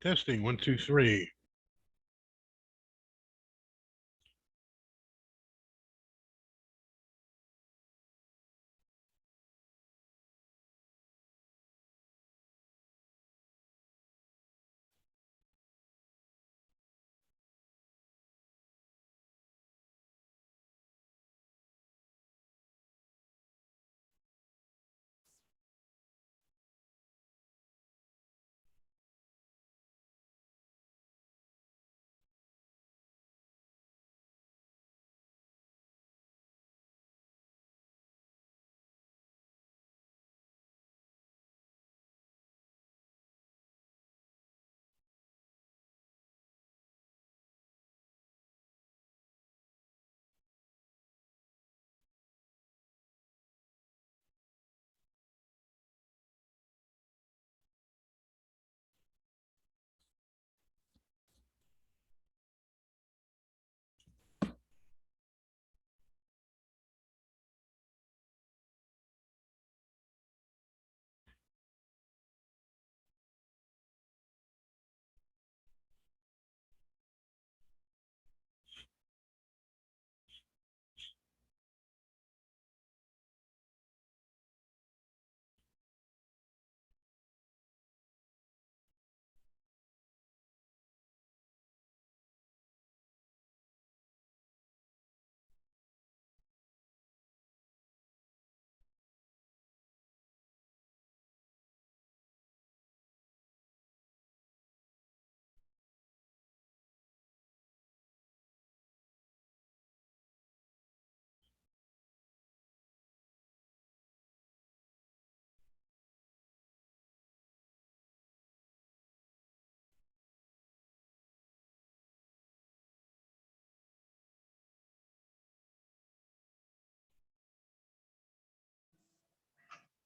Testing, 1, 2, 3.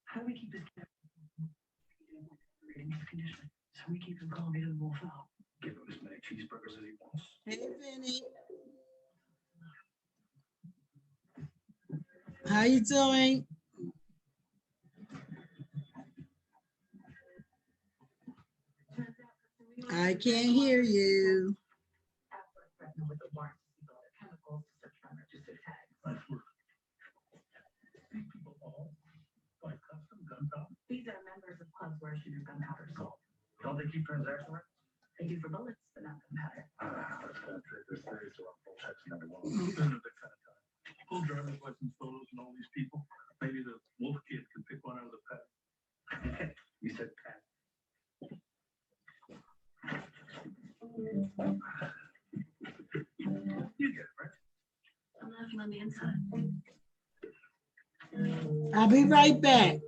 How do we keep this condition? So we keep him calm, he doesn't wolf out. Give him as many cheeseburgers as he wants. Hey, Vinny. How you doing? I can't hear you. With the warrant to see other chemicals to search for unregistered tags. Nice work. These people all buy custom gun powder. These are members of clubs where shooter gunpowder is sold. Don't they keep transaction records? They do for bullets, but not gunpowder. That's gonna take this series to a full text number one. Isn't it that kind of time? Full driver's license photos and all these people. Maybe the wolf kid can pick one out of the pack. You said pack. You get it, right? I'm laughing on the inside. I'll be right back.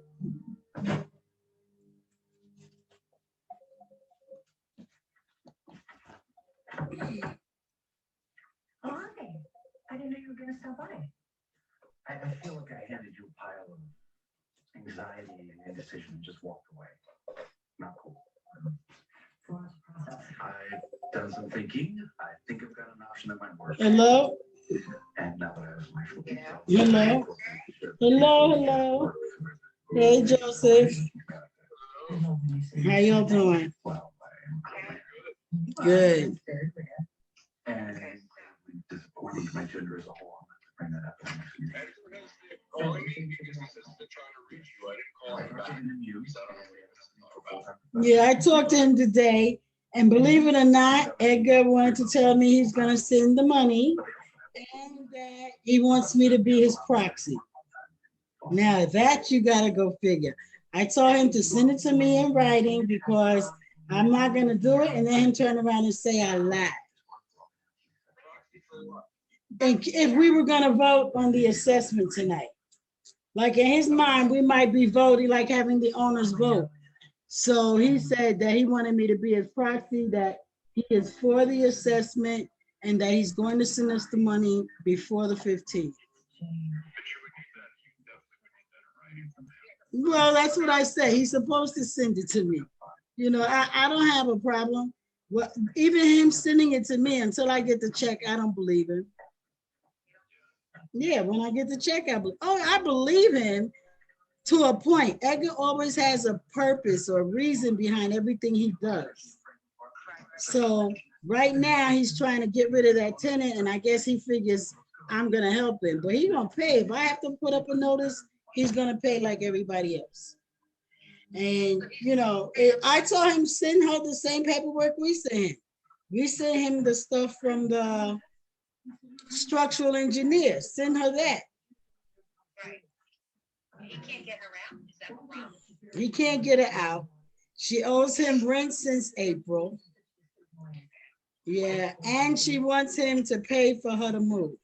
Oh, hi. I didn't know you were going to stop by. I feel like I handed you a pile of anxiety and indecision and just walked away. Not cool. It's a lot to process. I've done some thinking. I think I've got an option that might work. Hello? And now that I have my full Hello? Hello? Hey, Joseph. How y'all doing? Well, Good. and disappointing my gender as a whole. I'm gonna bring that up in the next few days. Calling me because he says they're trying to reach you. I didn't call him back. Yeah, I talked to him today, and believe it or not, Edgar wanted to tell me he's gonna send the money and that he wants me to be his proxy. Now that you gotta go figure. I told him to send it to me in writing because I'm not gonna do it and then him turn around and say I lied. And if we were gonna vote on the assessment tonight, like in his mind, we might be voting, like having the owners vote. So he said that he wanted me to be his proxy, that he is for the assessment and that he's going to send us the money before the 15th. Well, that's what I said. He's supposed to send it to me. You know, I don't have a problem. Well, even him sending it to me until I get the check, I don't believe him. Yeah, when I get the check, I believe him to a point. Edgar always has a purpose or reason behind everything he does. So right now, he's trying to get rid of that tenant, and I guess he figures I'm gonna help him, but he gonna pay. If I have to put up a notice, he's gonna pay like everybody else. And, you know, I told him, send her the same paperwork we sent him. We sent him the stuff from the structural engineer. Send her that. Right. He can't get her out, is that the problem? He can't get her out. She owes him rent since April. Yeah, and she wants him to pay for her to move.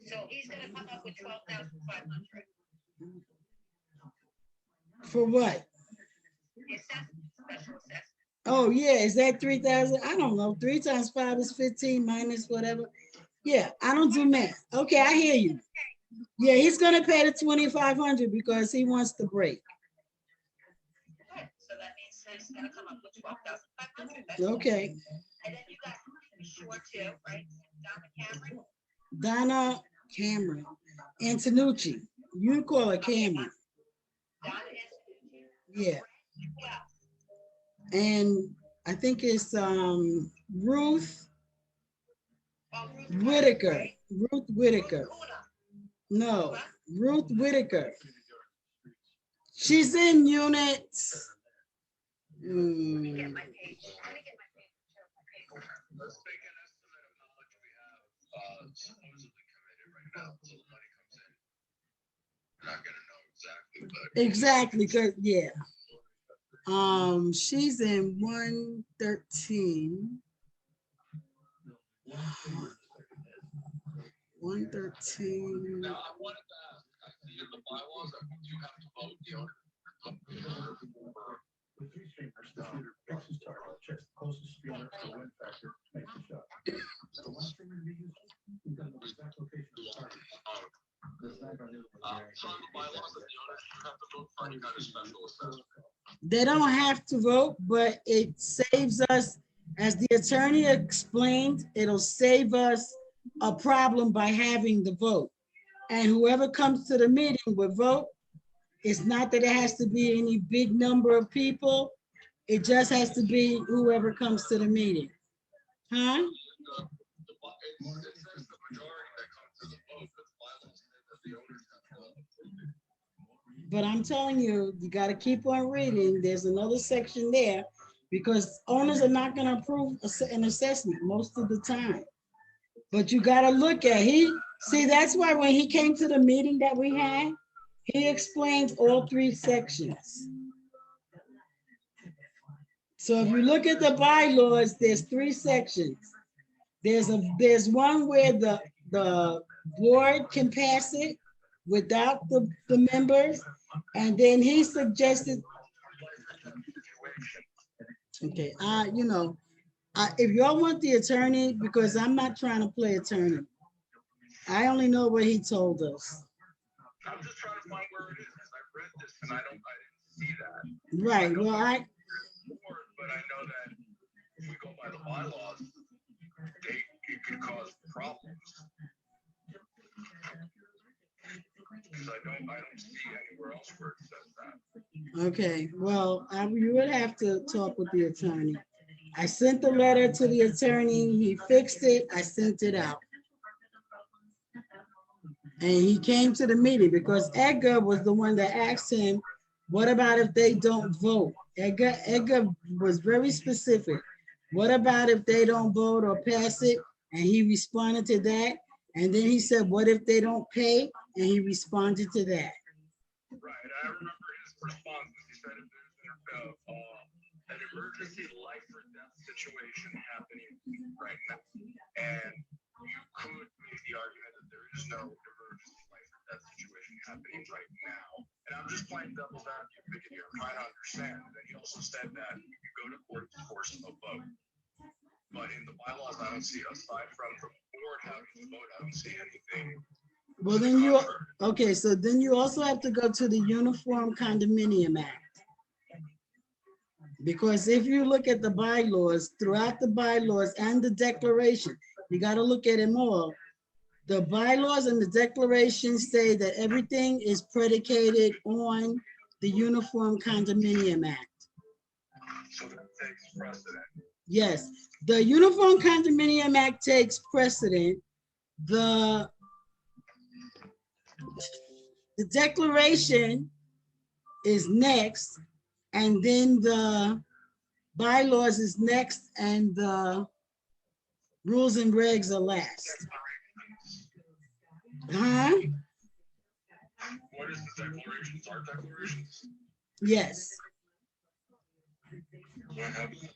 So he's gonna come up with 12,500. For what? The assessment, special assessment. Oh, yeah, is that 3,000? I don't know. 3 times 5 is 15 minus whatever. Yeah, I don't do math. Okay, I hear you. Yeah, he's gonna pay the 2,500 because he wants the break. Good. So that means he's gonna come up with 12,500. Okay, And then you got to be sure too, right? Donna Cameron. Donna Cameron, Antonucci. You can call her Cameron. Donna is. Yeah, Yeah. and I think it's Ruth Oh, Ruth Whitaker. right? Ruth Whitaker. Ruth Kuna. No, Ruth Whitaker. She's in units. Let me get my page. Let me get my page. Let's make an estimate of how much we have supposedly committed right now until the money comes in. We're not gonna know exactly, but. Exactly, cause yeah. She's in 113. 113. Now, I wanted to ask, I see in the bylaws that we do have to vote the owner. With three fingers, the shooter picks his target, checks the closest spinner for wind factor, makes the shot. The last finger to be used, we've got the exact location of the target. So in the bylaws that the owner should have to vote for any kind of special assessment. They don't have to vote, but it saves us, as the attorney explained, it'll save us a problem by having the vote. And whoever comes to the meeting will vote. It's not that it has to be any big number of people. It just has to be whoever comes to the meeting. Huh? It says the majority that comes to the vote, but the bylaws say that the owners have to vote. But I'm telling you, you gotta keep on reading. There's another section there because owners are not gonna approve an assessment most of the time. But you gotta look at, see, that's why when he came to the meeting that we had, he explained all 3 sections. So if you look at the bylaws, there's 3 sections. There's one where the board can pass it without the members. And then he suggested, okay, you know, if y'all want the attorney, because I'm not trying to play attorney. I only know what he told us. I'm just trying to find where it is, because I read this and I didn't see that. Right, well, But I know that if we go by the bylaws, it could cause problems. Because I don't see anywhere else where it says that. okay, well, you would have to talk with the attorney. I sent the letter to the attorney, he fixed it, I sent it out. And he came to the meeting because Edgar was the one that asked him, what about if they don't vote? Edgar was very specific. What about if they don't vote or pass it? And he responded to that. And then he said, what if they don't pay? And he responded to that. Right, I remember his response. He said if there's an emergency life or death situation happening right now, and you could make the argument that there is no emergency life or death situation happening right now. And I'm just playing devil's advocate here, trying to understand. And then he also said that you could go to court to force a vote. But in the bylaws, I don't see, aside from the board having to vote, I don't see anything. Well, then okay, so then you also have to go to the Uniform Condominium Act. Because if you look at the bylaws, throughout the bylaws and the declaration, you got to look at them all. The bylaws and the declaration say that everything is predicated on the Uniform Condominium Act. So that takes precedent. Yes, the Uniform Condominium Act takes precedent. The declaration is next, and then the bylaws is next, and the rules and regs are last. Huh? What is the declarations? Our declarations? Yes, Do I have that?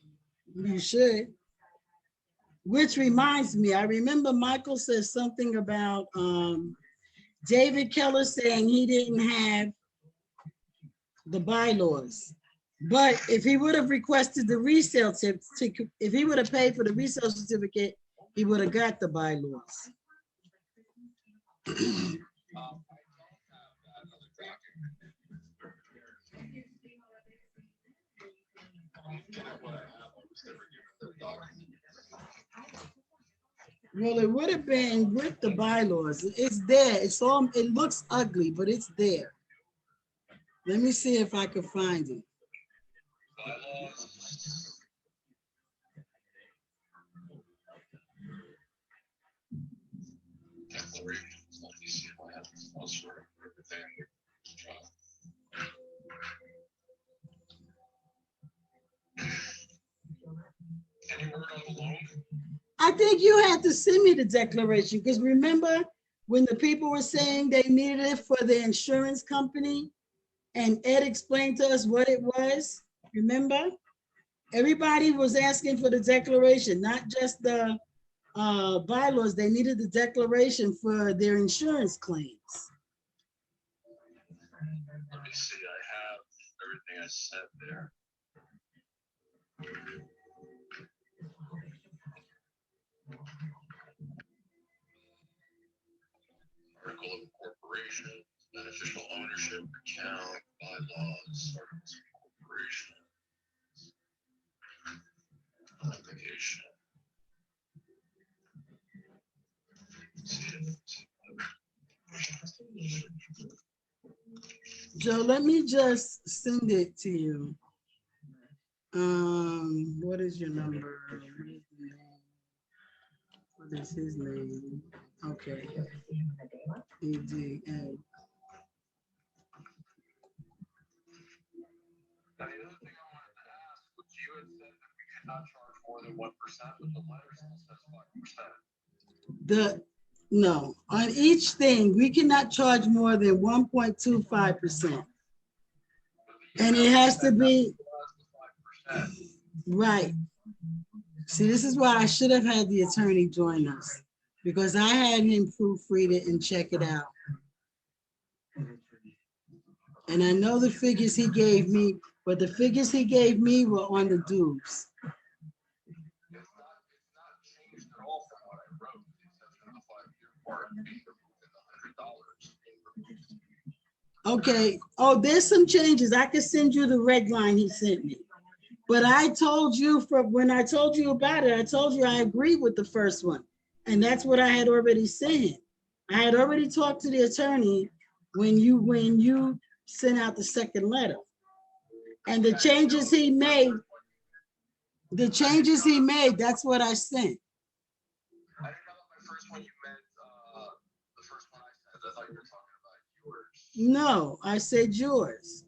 you should. Which reminds me, I remember Michael said something about David Keller saying he didn't have the bylaws. But if he would have requested the resale certificate, if he would have paid for the resale certificate, he would have got the bylaws. I don't have that other document. I'm looking at what I have. I was never given the document. Well, it would have been with the bylaws. It's there. It's all, it looks ugly, but it's there. Let me see if I can find it. Bylaws. Declarations. Let me see if I have this elsewhere. Everything. Any word on the loan? I think you had to send me the declaration, because remember when the people were saying they needed it for the insurance company and Ed explained to us what it was, remember? Everybody was asking for the declaration, not just the bylaws. They needed the declaration for their insurance claims. Let me see. I have everything I said there. Article of incorporation, beneficial ownership, account, bylaws, articles of incorporation. Application. Joe, let me just send it to you. What is your number? What is his name? Okay. EDA. Now, the other thing I wanted to ask was you had said that we could not charge more than 1%, but the letter still says 5%. No, on each thing, we cannot charge more than 1.25%. And it has to be, right. See, this is why I should have had the attorney join us, because I had him proofread it and check it out. And I know the figures he gave me, but the figures he gave me were on the dues. It's not changed at all from what I wrote, except for the 5-year part being removed in the $100. Okay. Oh, there's some changes. I could send you the red line he sent me. But I told you when I told you about it, I told you I agree with the first one. And that's what I had already said. I had already talked to the attorney when you sent out the second letter. And the changes he made, that's what I sent. I didn't know my first one you meant the first one I said. I thought you were talking about yours. No, I said yours.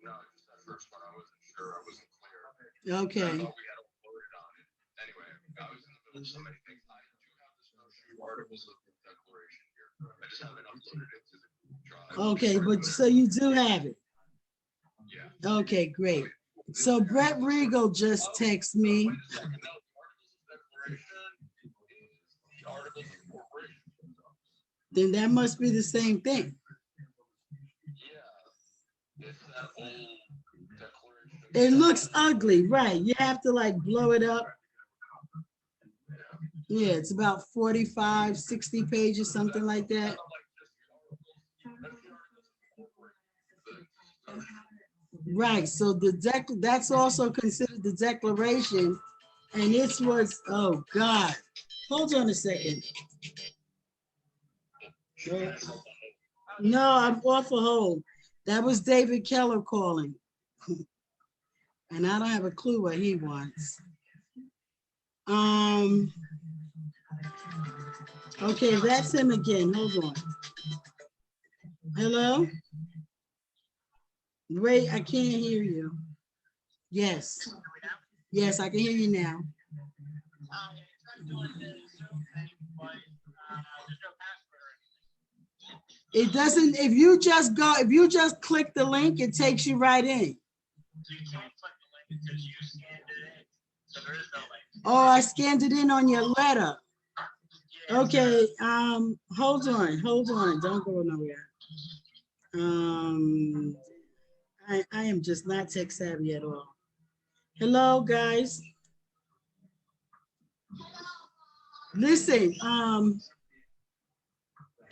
No, just that first one. I wasn't sure. I wasn't clear. Okay. I thought we had uploaded on it. Anyway, I was in the middle of so many things. I do have the snowshoe articles of declaration here. I just haven't uploaded it to the drive. Okay, but so you do have it. Yeah. Okay, great. So Brett Regal just texted me. Wait a second. No, the articles of declaration is the articles of incorporation. Then that must be the same thing. Yeah. It's that old declaration. It looks ugly, right? You have to like blow it up. Yeah, it's about 45, 60 pages, something like that. Right, so that's also considered the declaration, and this was, oh God, hold on a second. No, I'm off a hold. That was David Keller calling. And I don't have a clue what he wants. Okay, that's him again. Hold on. Hello? Wait, I can't hear you. Yes. Yes, I can hear you now. It doesn't, if you just click the link, it takes you right in. Oh, I scanned it in on your letter. Okay, hold on, don't go nowhere. I am just not tech savvy at all. Hello, guys. Listen,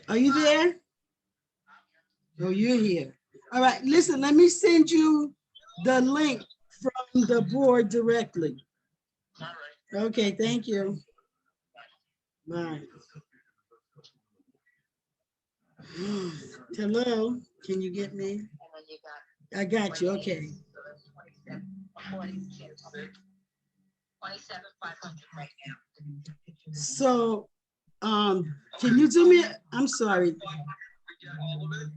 are you there? Oh, you're here. All right, listen, let me send you the link from the board directly. Okay, thank you. Bye. Hello, can you get me? I got you, okay. 27,500 right now. So, can you do me, I'm sorry. We get all of it,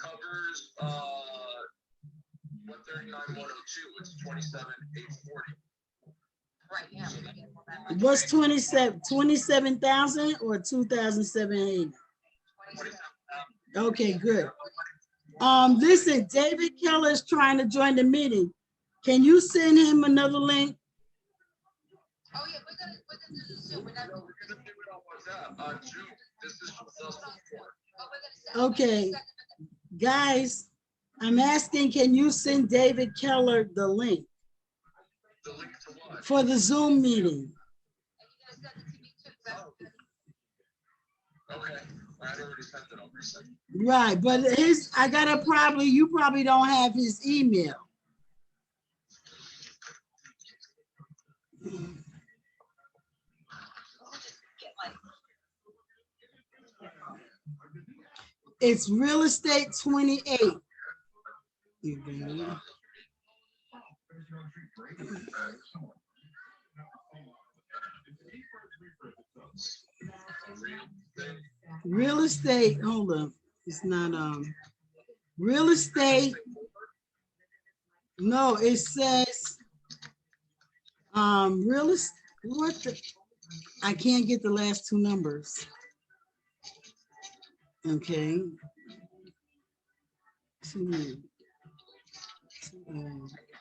covers, 139,102, it's 27,840. Right now. What's 27,000 or 2,780? Okay, good. Listen, David Keller is trying to join the meeting. Can you send him another link? Oh, yeah, we're gonna do Zoom. We're gonna do it on WhatsApp, Zoom. This is just us before. Okay, guys, I'm asking, can you send David Keller the link? The link to what? For the Zoom meeting? Okay, I already sent it over. Right, but you probably don't have his email. It's real estate 28. Real estate, hold on. It's not real estate. No, it says real estate. What the, I can't get the last two numbers. Okay.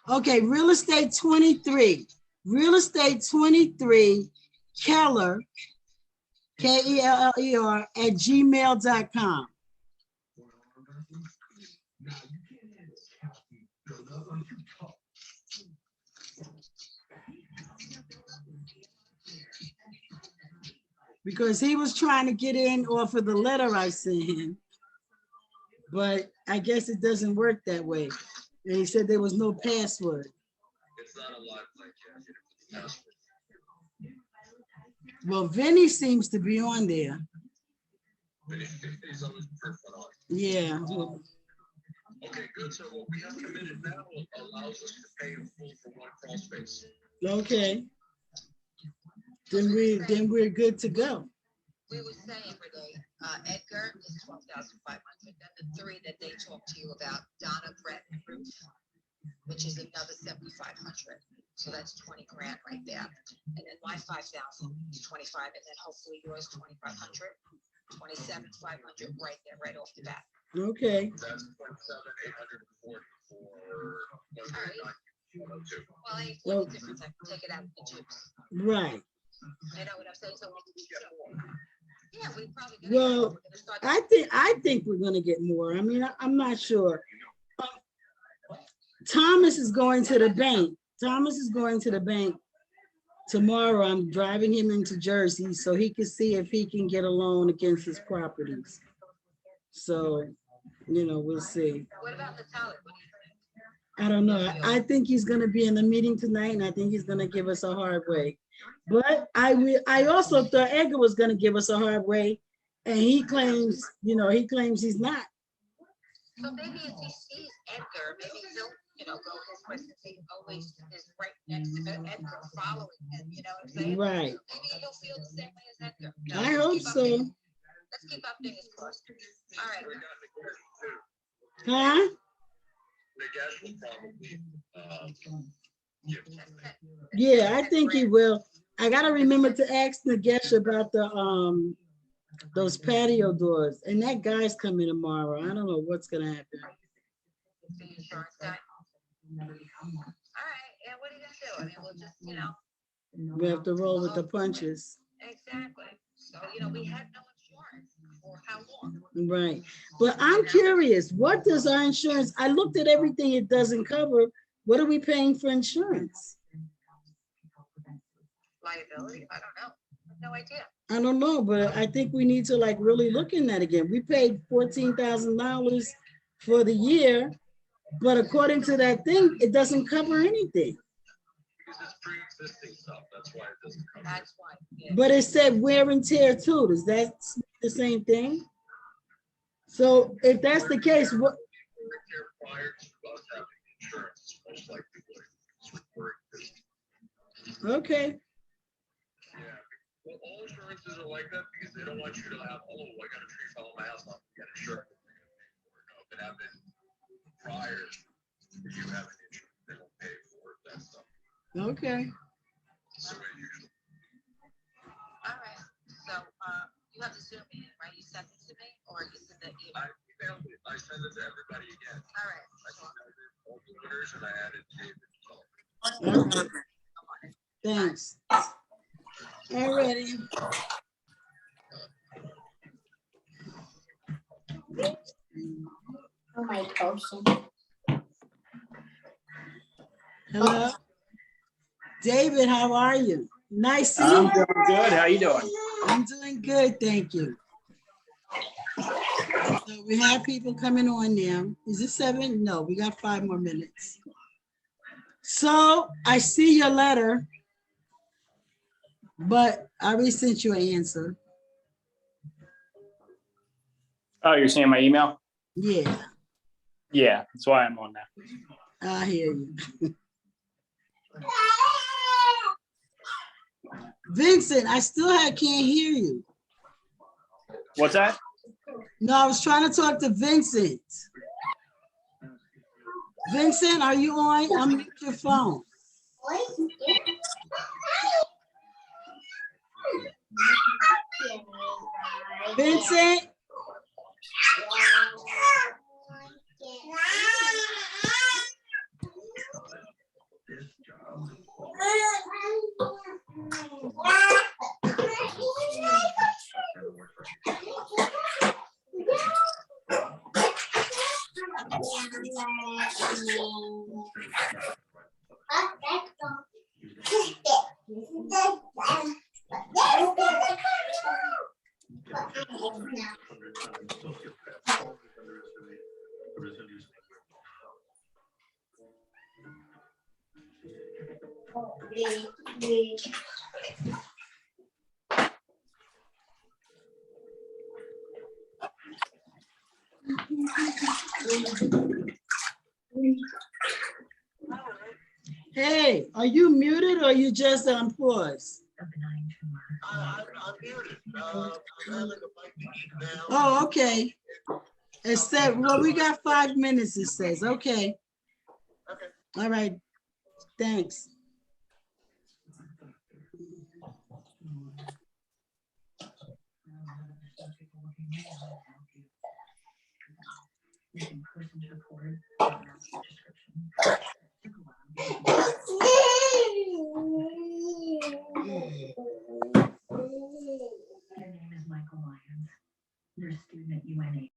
Okay, real estate 23. Real estate 23, Keller, Keller @gmail.com. Because he was trying to get in off of the letter I sent him, but I guess it doesn't work that way. And he said there was no password. It's not a live link yet. Well, Vinny seems to be on there. He's always perfect on. Yeah. Okay, good. So what we have committed now allows us to pay in full for one crawl space. Okay. Then we're good to go. We were saying, Renee, Edgar is 12,500. Then the three that they talked to you about, Donna, Brett, and Ruth, which is another 7,500. So that's 20 grand right there. And then my 5,000 is 25, and then hopefully yours 2,500, 27,500 right there, right off the bat. Okay. That's 27,840 for 139,102. Well, ain't the difference. I can take it out of the tubes. Right. You know what I'm saying? So we can get more. Yeah, we probably. Well, I think we're gonna get more. I mean, I'm not sure. Thomas is going to the bank. Thomas is going to the bank tomorrow. I'm driving him into Jersey so he can see if he can get a loan against his properties. So, we'll see. What about Natalia? I don't know. I think he's going to be in the meeting tonight, and I think he's going to give us a hard way. But I also thought Edgar was going to give us a hard way, and he claims he's not. So maybe if he sees Edgar, maybe you know, go his way, since he always is right next to Edgar, following him, you know what I'm saying? Right. Maybe he'll feel the same way as Edgar. You know, I let's hope keep our so. fingers- Let's keep our fingers crossed. All right. We got Nagesh too. Huh? Nagesh will probably, give something. Yeah, I think he will. I gotta remember to ask Nagesh about the those patio doors. And that guy's coming tomorrow. I don't know what's gonna happen. The insurance guy. All right, yeah, what are you gonna do? I mean, we'll just, you know, We have to roll with the punches. exactly. So, you know, we had no insurance for how long? Right. But I'm curious, what does our insurance, I looked at everything it doesn't cover. What are we paying for insurance? Liability? I don't know. I have no idea. I don't know, but I think we need to like really look in that again. We paid $14,000 for the year, but according to that thing, it doesn't cover anything. Because it's pre-existing stuff, that's why it doesn't cover. That's why. Yeah. But it said wear and tear too. Does that the same thing? So if that's the case, what? Prior to us having insurance, it's most likely what it's referring to. Okay, Yeah, well, all insurances are like that because they don't want you to have, oh, I got a tree fell in my house, I'll get insurance. If it happened prior to you having insurance, they don't pay for that stuff. okay. So it usually, All right. So, you have the Zoom meeting, right? You sent it to me or you sent the email? I emailed it, I sent it to everybody again. All right. I added all the winners and I added David. So All right. Thanks. Alrighty. Oh my person. Hello. David, how are you? Nice seeing I'm you. doing good. How you doing? I'm doing good, thank you. So we have people coming on now. Is it 7? No, we got 5 more minutes. So I see your letter, but I already sent you an answer. Oh, you're seeing my email? Yeah, Yeah, that's why I'm on now. I hear you. Vincent, I still can't hear you. What's that? No, I was trying to talk to Vincent. Vincent, are you on? Unmute your phone. Vincent? This job. Never worked for you. Sociopath, always underestimate the resilience. Hey, are you muted or you just on pause? I'm muted, I'm having a mic to eat now. Oh, okay. It said, well, we got 5 minutes, it says. Okay. Okay. All right. Thanks. Your name is Michael Lyons. You're a student at UNH.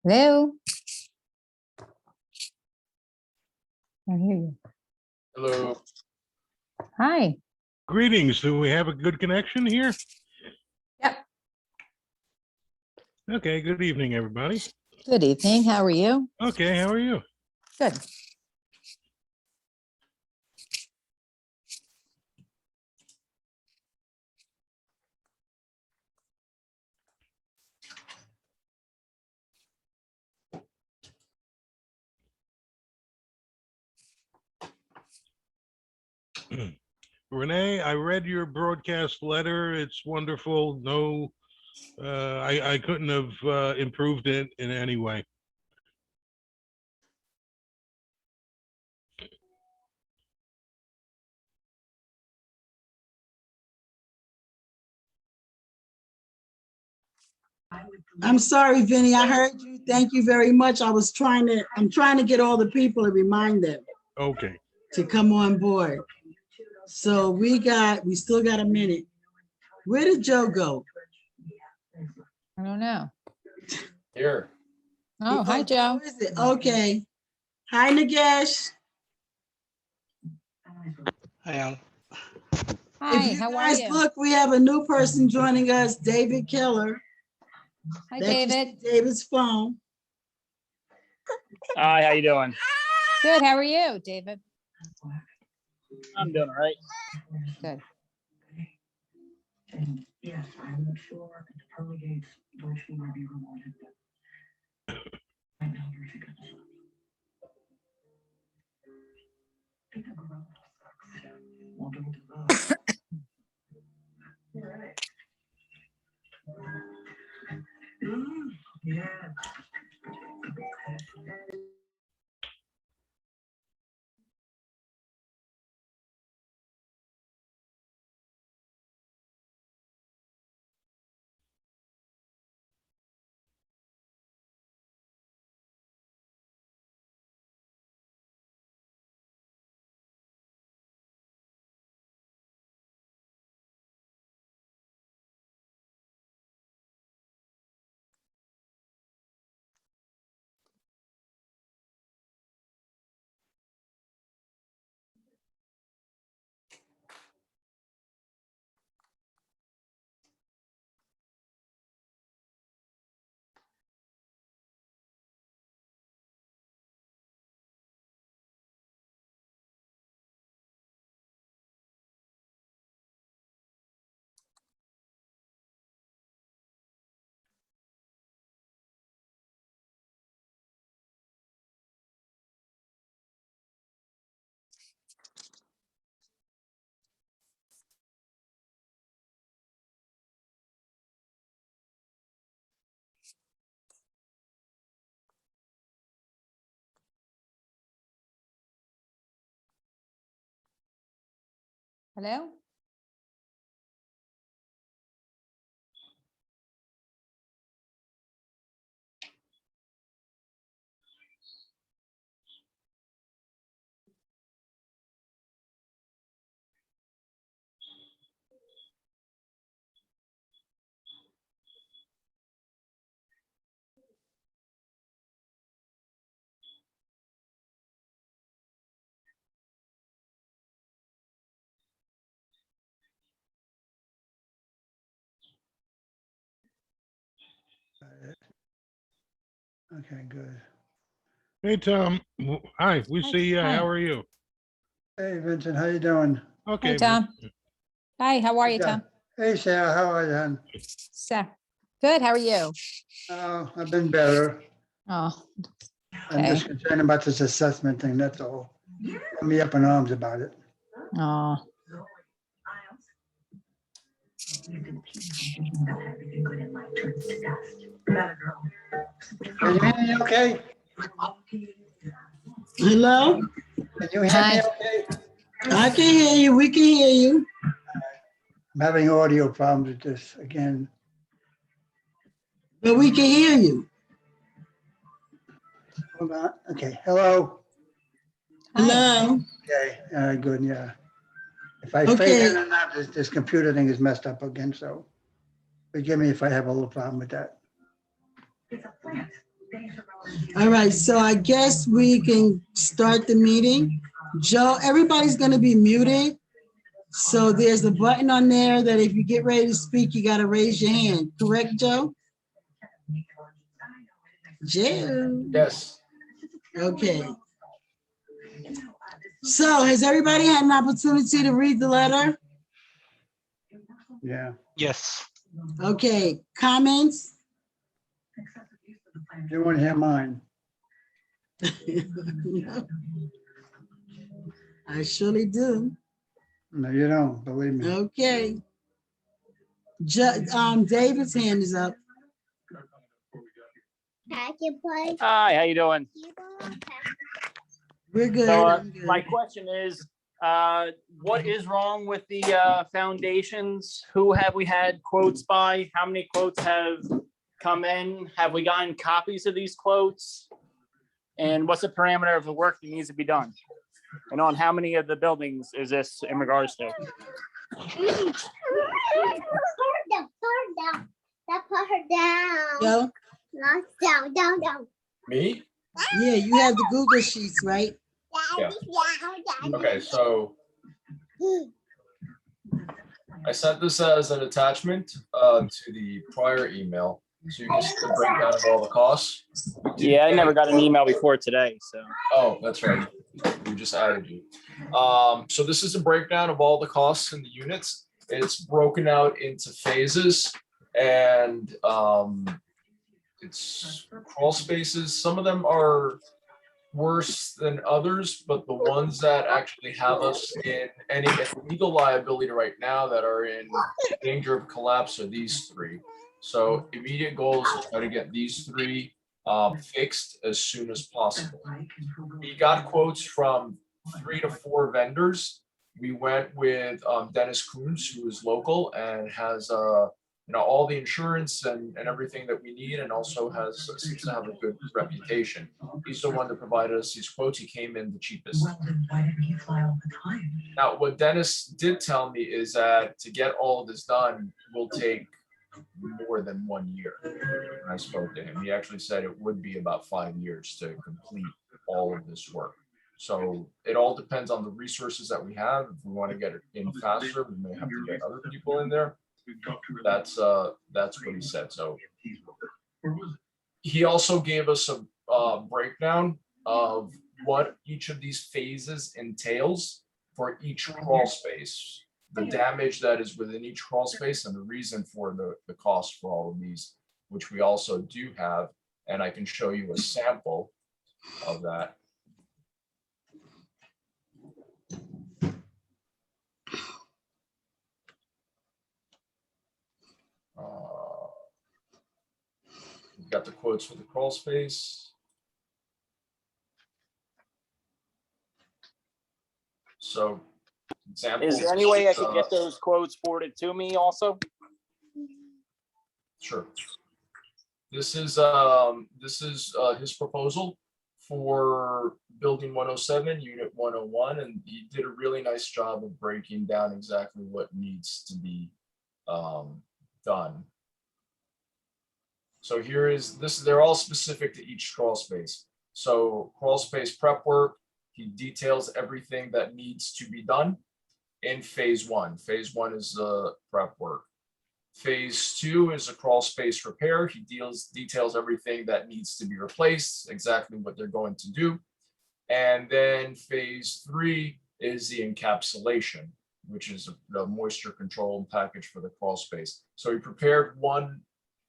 Hello? I hear you. Hello. Hi. Greetings. Do we have a good connection here? Yep. Okay, good evening, everybody. Good evening. How are you? Okay, how are you? Good. Renee, I read your broadcast letter. It's wonderful. No, I couldn't have improved it in any way. I'm sorry, Vinny. I heard you. Thank you very much. I'm trying to get all the people to remind them Okay. to come on board. So we still got a minute. Where did Joe go? I don't know. Here. Oh, hi, Joe. Where is it? Okay. Hi, Nagesh. Hi, If you how are guys you? look, we have a new person joining us, David Keller. Hi, That you David. see David's phone. Hi, how you doing? Good. How are you, David? I'm doing all right. Good. And yes, I'm sure at the pearly gates, virtually will be rewarded. I know you're thinking of something. Think of around sucks. Well, don't do that. Right. Yeah. Hello? Okay, good. Hey, Tom. Hi, we Hi. see you. Hi. How are you? Hey, Vincent, how you doing? Okay. Hi, Tom. Hi, how are you, Yeah. Tom? Hey, Sarah, how are you, hon? So, good. How are you? Oh, I've been better. Oh, I'm okay. just concerned about this assessment thing, that's all. Got me up in arms about it. Oh, You've been thinking about everything good in life turns to dust. Better girl. Can you hear me okay? Hello? Can you hear me Hi. okay? I can hear you. We can hear you. I'm having audio problems with this again. But we can hear you. Hold on, okay, hello? Hi. Hello? Okay, good, yeah. If I Okay. fade in and out, this computer thing is messed up again, so forgive me if I have a little problem with that. It's a plant. All right, so I guess we can start the meeting. Joe, everybody's gonna be muted. So there's a button on there that if you get ready to speak, you gotta raise your hand. Correct, Joe? Joe? Yes. Okay. So has everybody had an opportunity to read the letter? Yeah. Yes. Okay, comments? You want to hear mine? I surely do. No, you don't, believe me. Okay. David's hand is up. Hi, how you doing? We're good. So I'm good. my question is, what is wrong with the foundations? Who have we had quotes by? How many quotes have come in? Have we gotten copies of these quotes? And what's the parameter of the work that needs to be done? And on how many of the buildings is this in regards to? Put her down. Joe? Down. Me? Yeah, you have the Google Sheets, right? Yeah. Okay, so I sent this as an attachment to the prior email. So you can see the breakdown of all the costs. Yeah, I never got an email before today, so. Oh, that's right. We just added you. So this is a breakdown of all the costs in the units. It's broken out into phases and it's crawl spaces. Some of them are worse than others, but the ones that actually have us in any legal liability right now that are in danger of collapse are these three. So immediate goal is to try to get these three fixed as soon as possible. We got quotes from 3 to 4 vendors. We went with Dennis Coons, who is local and has all the insurance and everything that we need, and also seems to have a good reputation. He's the one that provided us these quotes. He came in the cheapest. Well, then why didn't he file the time? Now, what Dennis did tell me is that to get all of this done will take more than 1 year. When I spoke to him, he actually said it would be about 5 years to complete all of this work. So it all depends on the resources that we have. If we want to get it in faster, we may have to get other people in there. That's what he said. So he also gave us a breakdown of what each of these phases entails for each crawl space, the damage that is within each crawl space, and the reason for the cost for all of these, which we also do have. And I can show you a sample of that. We've got the quotes for the crawl space. So, examples. Is there any way I could get those quotes forwarded to me also? Sure. This is his proposal for building 107, unit 101, and he did a really nice job of breaking down exactly what needs to be done. So here is this, they're all specific to each crawl space. So crawl space prep work, he details everything that needs to be done in phase 1. Phase 1 is the prep work. Phase 2 is a crawl space repair. He details everything that needs to be replaced, exactly what they're going to do. And then phase 3 is the encapsulation, which is the moisture control and package for the crawl space. So he prepared one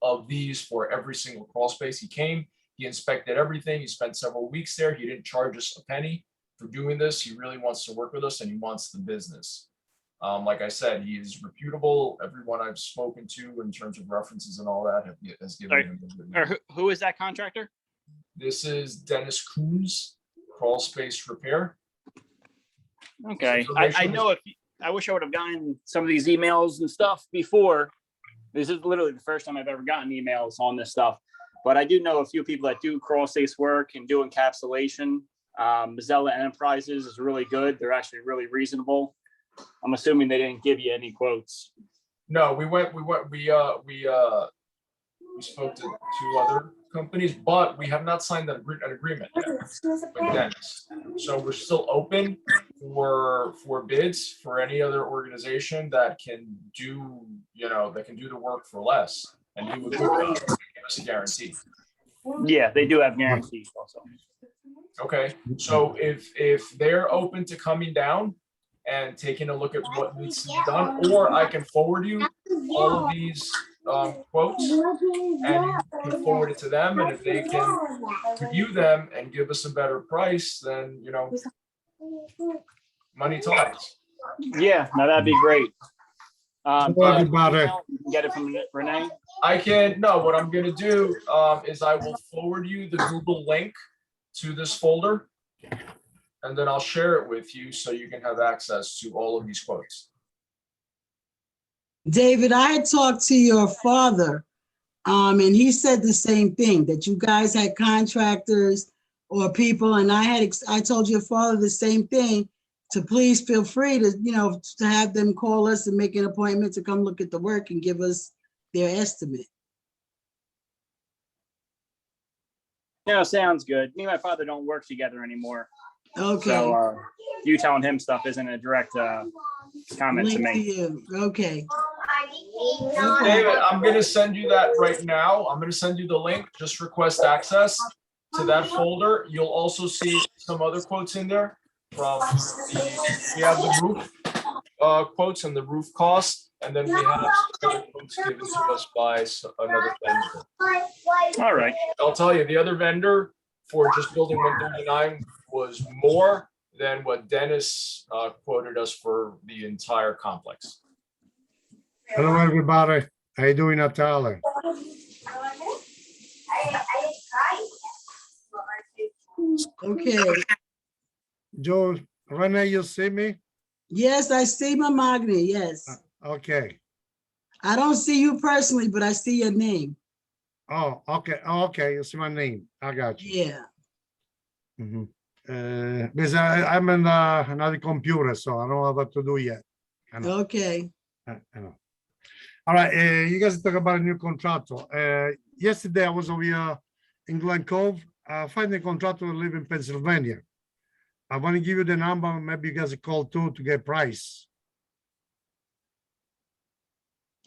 of these for every single crawl space. He came, he inspected everything. He spent several weeks there. He didn't charge us a penny for doing this. He really wants to work with us and he wants the business. Like I said, he is reputable. Everyone I've spoken to in terms of references and all that has given him a good name. Who is that contractor? This is Dennis Coons, Crawl Space Repair. Okay, I know I wish I would have gotten some of these emails and stuff before. This is literally the first time I've ever gotten emails on this stuff, but I do know a few people that do crawl space work and do encapsulation. Mazzella Enterprises is really good. They're actually really reasonable. I'm assuming they didn't give you any quotes. No, we spoke to 2 other companies, but we have not signed an agreement yet with Dennis. So we're still open for bids for any other organization that can do, that can do the work for less and do a good job, give us a guarantee. Yeah, they do have guarantees also. Okay, so if they're open to coming down and taking a look at what needs to be done, or I can forward you all of these quotes and you can forward it to them, and if they can review them and give us a better price, then, money talks. Yeah, no, that'd be great. Hello, do you have an everybody. email? You can get it from Renee. What I'm gonna do is I will forward you the Google link to this folder, and then I'll share it with you so you can have access to all of these quotes. David, I had talked to your father, and he said the same thing, that you guys had contractors or people, and I told your father the same thing, to please feel free to, to have them call us and make an appointment to come look at the work and give us their estimate. Yeah, sounds good. Me and my father don't work together anymore. Okay. So you telling him stuff isn't a direct comment to Link me. you. Okay. David, I'm gonna send you that right now. I'm gonna send you the link. Just request access to that folder. You'll also see some other quotes in there from we have the roof quotes and the roof cost, and then we have some other quotes given to us by another vendor. All right. I'll tell you, the other vendor for just building 139 was more than what Dennis quoted us for the entire complex. Hello, everybody. How you doing, Natalia? Okay. Joe, Renee, you see me? Yes, I see Mahogany, yes. Okay. I don't see you personally, but I see your name. Oh, okay. Oh, okay. You see my name. I got you. Yeah. Because I'm in another computer, so I don't know what to do yet. I know. Okay. I know. All right. You guys talk about a new contractor. Yesterday, I was over here in Glen Cove. I find a contractor who live in Pennsylvania. I want to give you the number. Maybe you guys call too to get price.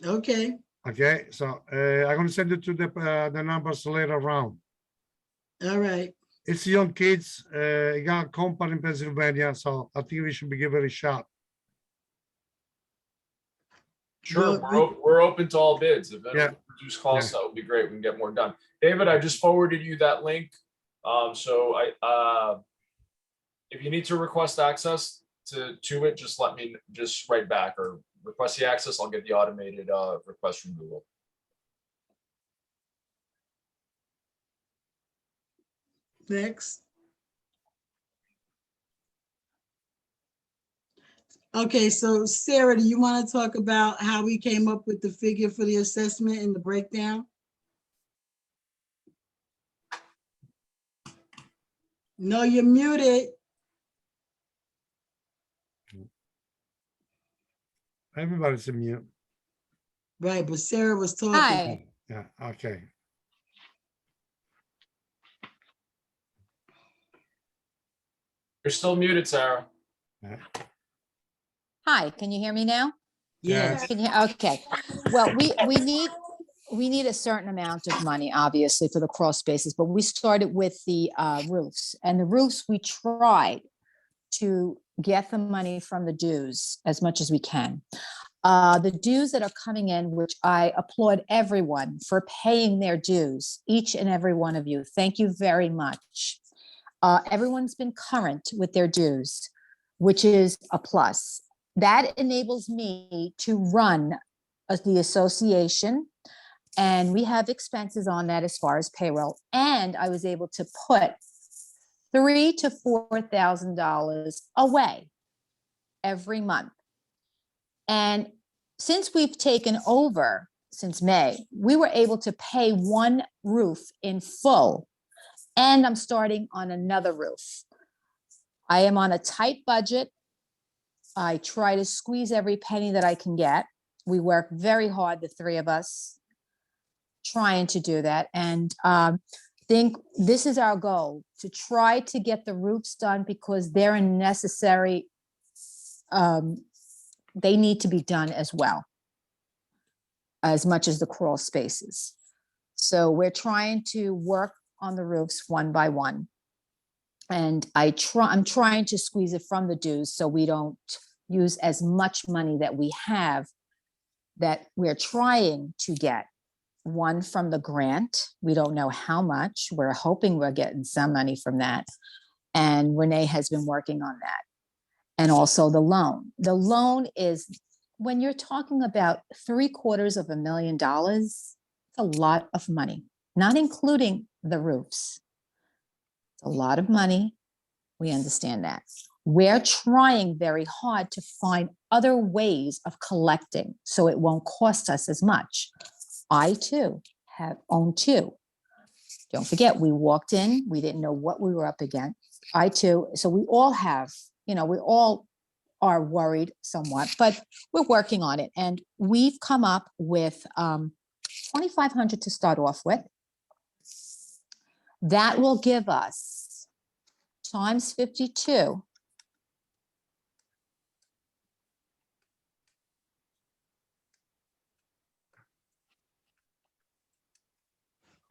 Okay. Okay. So I'm going to send it to the numbers later around. All right. It's young kids. He got a company in Pennsylvania, so I think we should be giving it a shot. Sure, we're open to all bids. If Yeah. it reduce costs, that would be great. We can get more done. David, I just forwarded you that link. So if you need to request access to it, just write back or request the access. I'll get the automated request from Google. Next. Okay, so Sarah, do you want to talk about how we came up with the figure for the assessment and the breakdown? No, you're muted. Everybody's in mute. Right, but Sarah was talking. Hi. Yeah, okay. You're still muted, Sarah. Hi, can you hear me now? Yes. Can you, okay. Well, we need a certain amount of money, obviously, for the crawl spaces, but we started with the roofs. And the roofs, we tried to get the money from the dues as much as we can. The dues that are coming in, which I applaud everyone for paying their dues, each and every one of you. Thank you very much. Everyone's been current with their dues, which is a plus. That enables me to run the association, and we have expenses on that as far as payroll. And I was able to put $3,000 to $4,000 away every month. And since we've taken over since May, we were able to pay one roof in full, and I'm starting on another roof. I am on a tight budget. I try to squeeze every penny that I can get. We work very hard, the three of us. trying to do that. And think this is our goal, to try to get the roofs done because they're a necessary, they need to be done as well, as much as the crawl spaces. So we're trying to work on the roofs one by one. And I'm trying to squeeze it from the dues so we don't use as much money that we have, that we're trying to get. One from the grant. We don't know how much. We're hoping we're getting some money from that. And Renee has been working on that. And also the loan. The loan is, when you're talking about $750,000, it's a lot of money, not including the roofs. It's a lot of money. We understand that. We're trying very hard to find other ways of collecting so it won't cost us as much. I too own two. Don't forget, we walked in, we didn't know what we were up against. I too, so we all have, we all are worried somewhat, but we're working on it. And we've come up with $2,500 to start off with. That will give us times 52.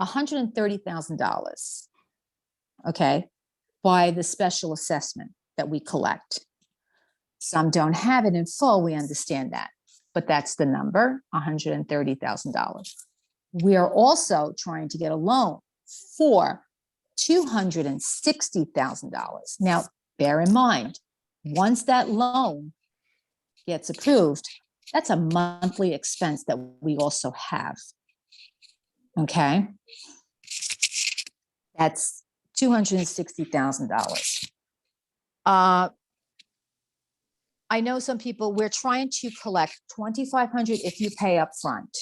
$130,000, okay, by the special assessment that we collect. Some don't have it in full, we understand that, but that's the number, $130,000. We are also trying to get a loan for $260,000. Now, bear in mind, once that loan gets approved, that's a monthly expense that we also have. Okay, that's $260,000. I know some people, we're trying to collect $2,500 if you pay up front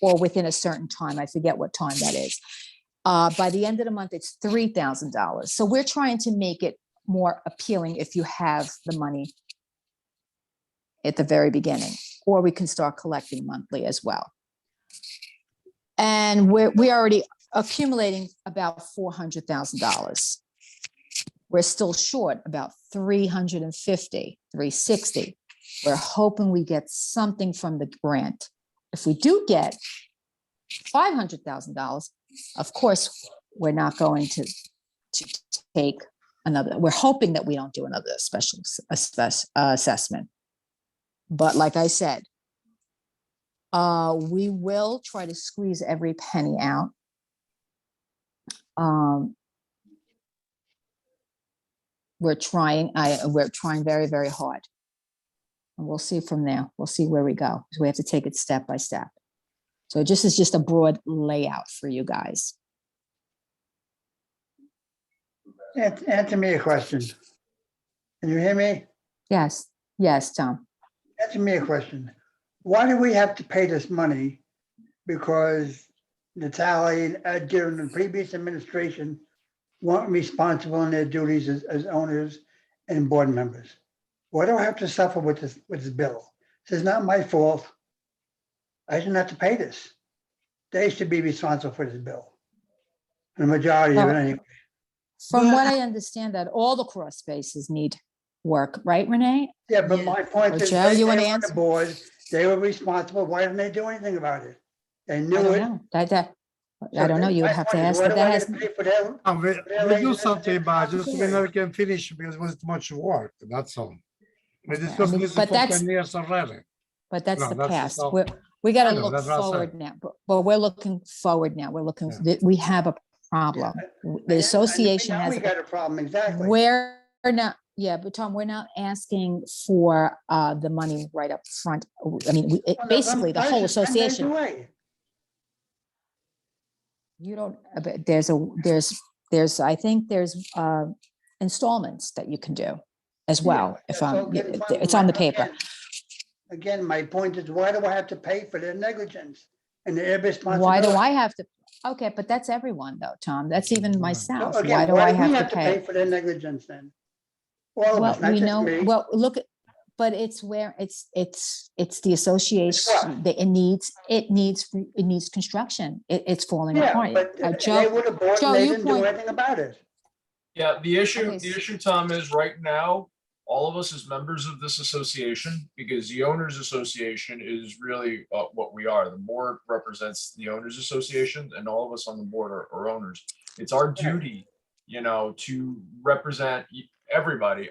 or within a certain time. I forget what time that is. By the end of the month, it's $3,000. So we're trying to make it more appealing if you have the money at the very beginning, or we can start collecting monthly as well. And we're already accumulating about $400,000. We're still short about $350,000, $360,000. We're hoping we get something from the grant. If we do get $500,000, of course, we're not going to take another. We're hoping that we don't do another special assessment. But like I said, we will try to squeeze every penny out. We're trying very, very hard. And we'll see from there. We'll see where we go. So we have to take it step by step. So this is just a broad layout for you guys. Answer me a question. Can you hear me? Yes. Yes, Tom. Answer me a question. Why do we have to pay this money? Because Natalie and Edgar and the previous administration weren't responsible in their duties as owners and board members. Why do I have to suffer with this bill? This is not my fault. I shouldn't have to pay this. They should be responsible for this bill. The majority of it anyway. From what I understand, that all the cross spaces need work, right, Renee? Yeah, but my point is, Joe, you want to were on answer? the board, they were responsible. Why didn't they do anything about it? They I knew don't it. know. I don't know. You would have to ask, Why but do I that have has, to pay for them? We do something, but just we never can finish because it was too much work, that's all. We discussed mean, this but for that's- 10 years already. but that's No, the that's the past. stuff. We got I to know, look that's what I said. forward now, but we're looking forward now. We're looking, we have a problem. The association Now has, we got a problem, exactly. we're not, yeah, but Tom, we're not asking for the money right up front. I mean, basically, the whole association. You don't, but there's, I think there's installments that you can do as well. If it's on the paper. Again, my point is, why do I have to pay for their negligence and their responsibility? Why do I have to? Okay, but that's everyone though, Tom. That's even myself. Again, Why do I we have to pay? for their negligence then? All of Well, us, not we just know, me. well, look at, but it's where it's the association that it needs construction. It's falling Yeah, apart. but they Joe, would have bought Joe, and they you didn't do point- anything about it. Yeah, the Okay, issue, Tom, is right now, all of us as members of this association, because the owners association is really what we are. The board represents the owners association and all of us on the board are owners. It's our duty, to represent everybody,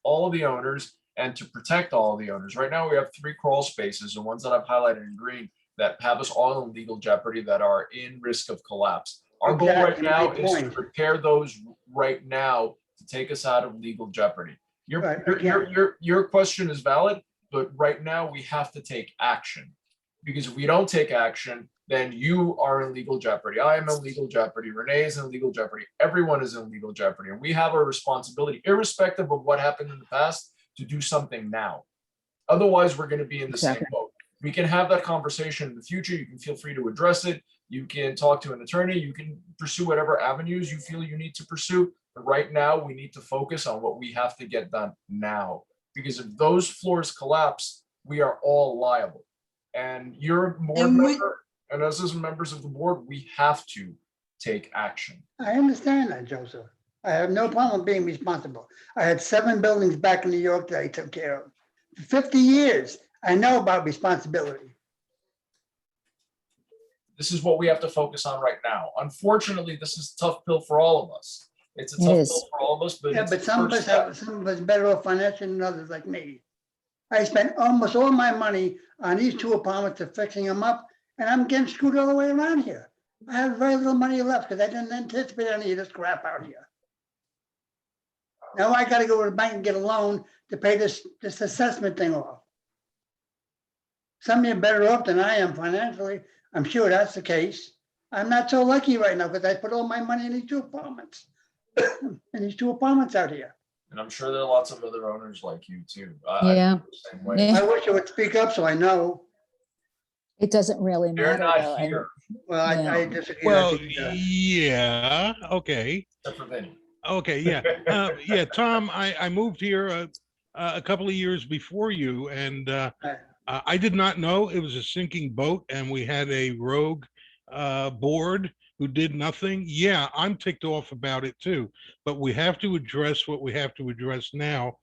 all of the owners, and to protect all of the owners. Right now, we have 3 crawl spaces, the ones that I've highlighted in green, that have us all in legal jeopardy, that are in risk of collapse. Our goal right Exactly, now good is to point. repair those right now to take us out of legal jeopardy. Right, Your question is valid, but right now we have to take action. Because if we don't take action, then you are in legal jeopardy. I am in legal jeopardy. Renee is in legal jeopardy. Everyone is in legal jeopardy. And we have a responsibility, irrespective of what happened in the past, to do something now. Otherwise, we're going to be in the same boat. We can have that conversation in the future. You can feel free to address it. You can talk to an attorney. You can pursue whatever avenues you feel you need to pursue. But right now, we need to focus on what we have to get done now. Because if those floors collapse, we are all liable. And you're a board member, and us as members of the board, we have to take action. I understand that, Joseph. I have no problem being responsible. I had 7 buildings back in New York that I took care of. For 50 years, I know about responsibility. This is what we have to focus on right now. Unfortunately, this is a tough pill for all of us. It's a It tough is. pill for all of us, but Yeah, it's but the some of first us step. have, some of us better off financially than others like me. I spent almost all my money on these 2 apartments to fixing them up, and I'm getting screwed all the way around here. I have very little money left because I didn't anticipate any of this crap out here. Now I gotta go to the bank and get a loan to pay this assessment thing off. Some of you are better off than I am financially. I'm sure that's the case. I'm not so lucky right now because I put all my money in these 2 apartments. In these 2 apartments out here. And I'm sure there are lots of other owners like you too. Yeah. I feel the same way. Yeah. I wish I would speak up so I know. It doesn't really They're matter. not though, and- here, Well, Yeah. I disagree. I Well, think, yeah, okay. except for Vinny. Okay, yeah. Yeah, Tom, I moved here a couple of years before you, and I did not know it was a sinking boat, and we had a rogue board who did nothing. Yeah, I'm ticked off about it too, but we have to address what we have to address now,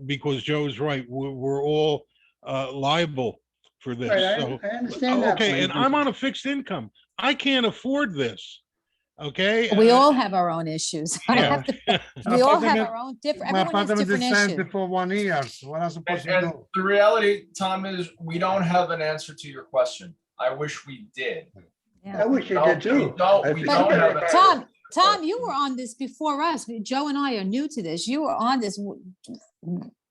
because Joe's right. We're all liable for this. Right, So, I understand that. okay, point. and I'm on a fixed income. I can't afford this. Okay. We all have our own issues. I Yeah. have to- We all have Apartment- our own different, My everyone has apartment different is issues. for 1 year. So what am I supposed to And do? the reality, Tom, is we don't have an answer to your question. I wish we did. Yeah. I wish you No, did too. we don't have an answer. Tom, you were on this before us. Joe and I are new to this. You were on this.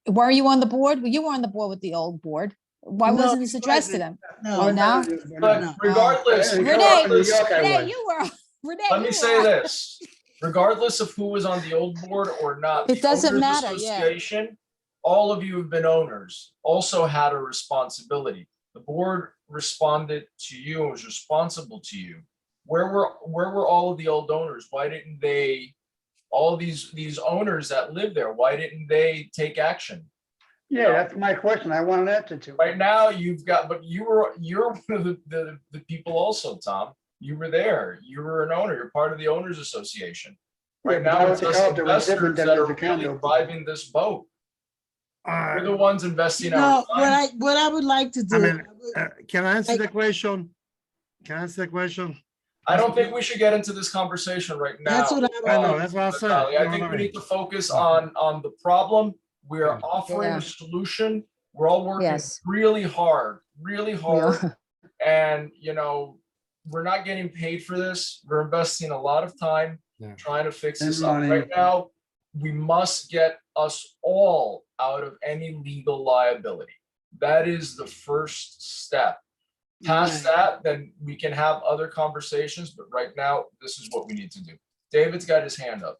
Were you on the board? You were on the board with the old board. Why No, wasn't this addressed to them? No, Oh, no? But regardless, In Renee, New York, I Renee, was. you were. Renee, let you me were say on- this, regardless of who was on the old board or not. It the doesn't Owners matter, yeah. Association, all of you have been owners, also had a responsibility. The board responded to you and was responsible to you. Where were all of the old owners? Why didn't they, all of these owners that live there, why didn't they take action? Yeah, that's my question. I want an answer to. Right now, you're one of the people also, Tom. You were there. You were an owner. You're part of the owners association. Right Yeah, but now, I it's was us a counter, it was different investors than that as are a really condo. driving this boat. We're the ones investing No, our what time. I would like to do. I mean, can I answer the question? Can I answer the question? I don't think we should get into this conversation right now. That's what I know, that's what I said. Natalie. You I know think what I we mean? need to focus on the problem. We are offering Yeah. a solution. We're all working Yes. really hard. are. And, we're not getting paid for this. We're investing a lot of time Yeah. trying to fix And this up money. right now. We must get us all out of any legal liability. That is the first step. Past that, then we can have other conversations, but right now, this is what we need to do. David's got his hand up.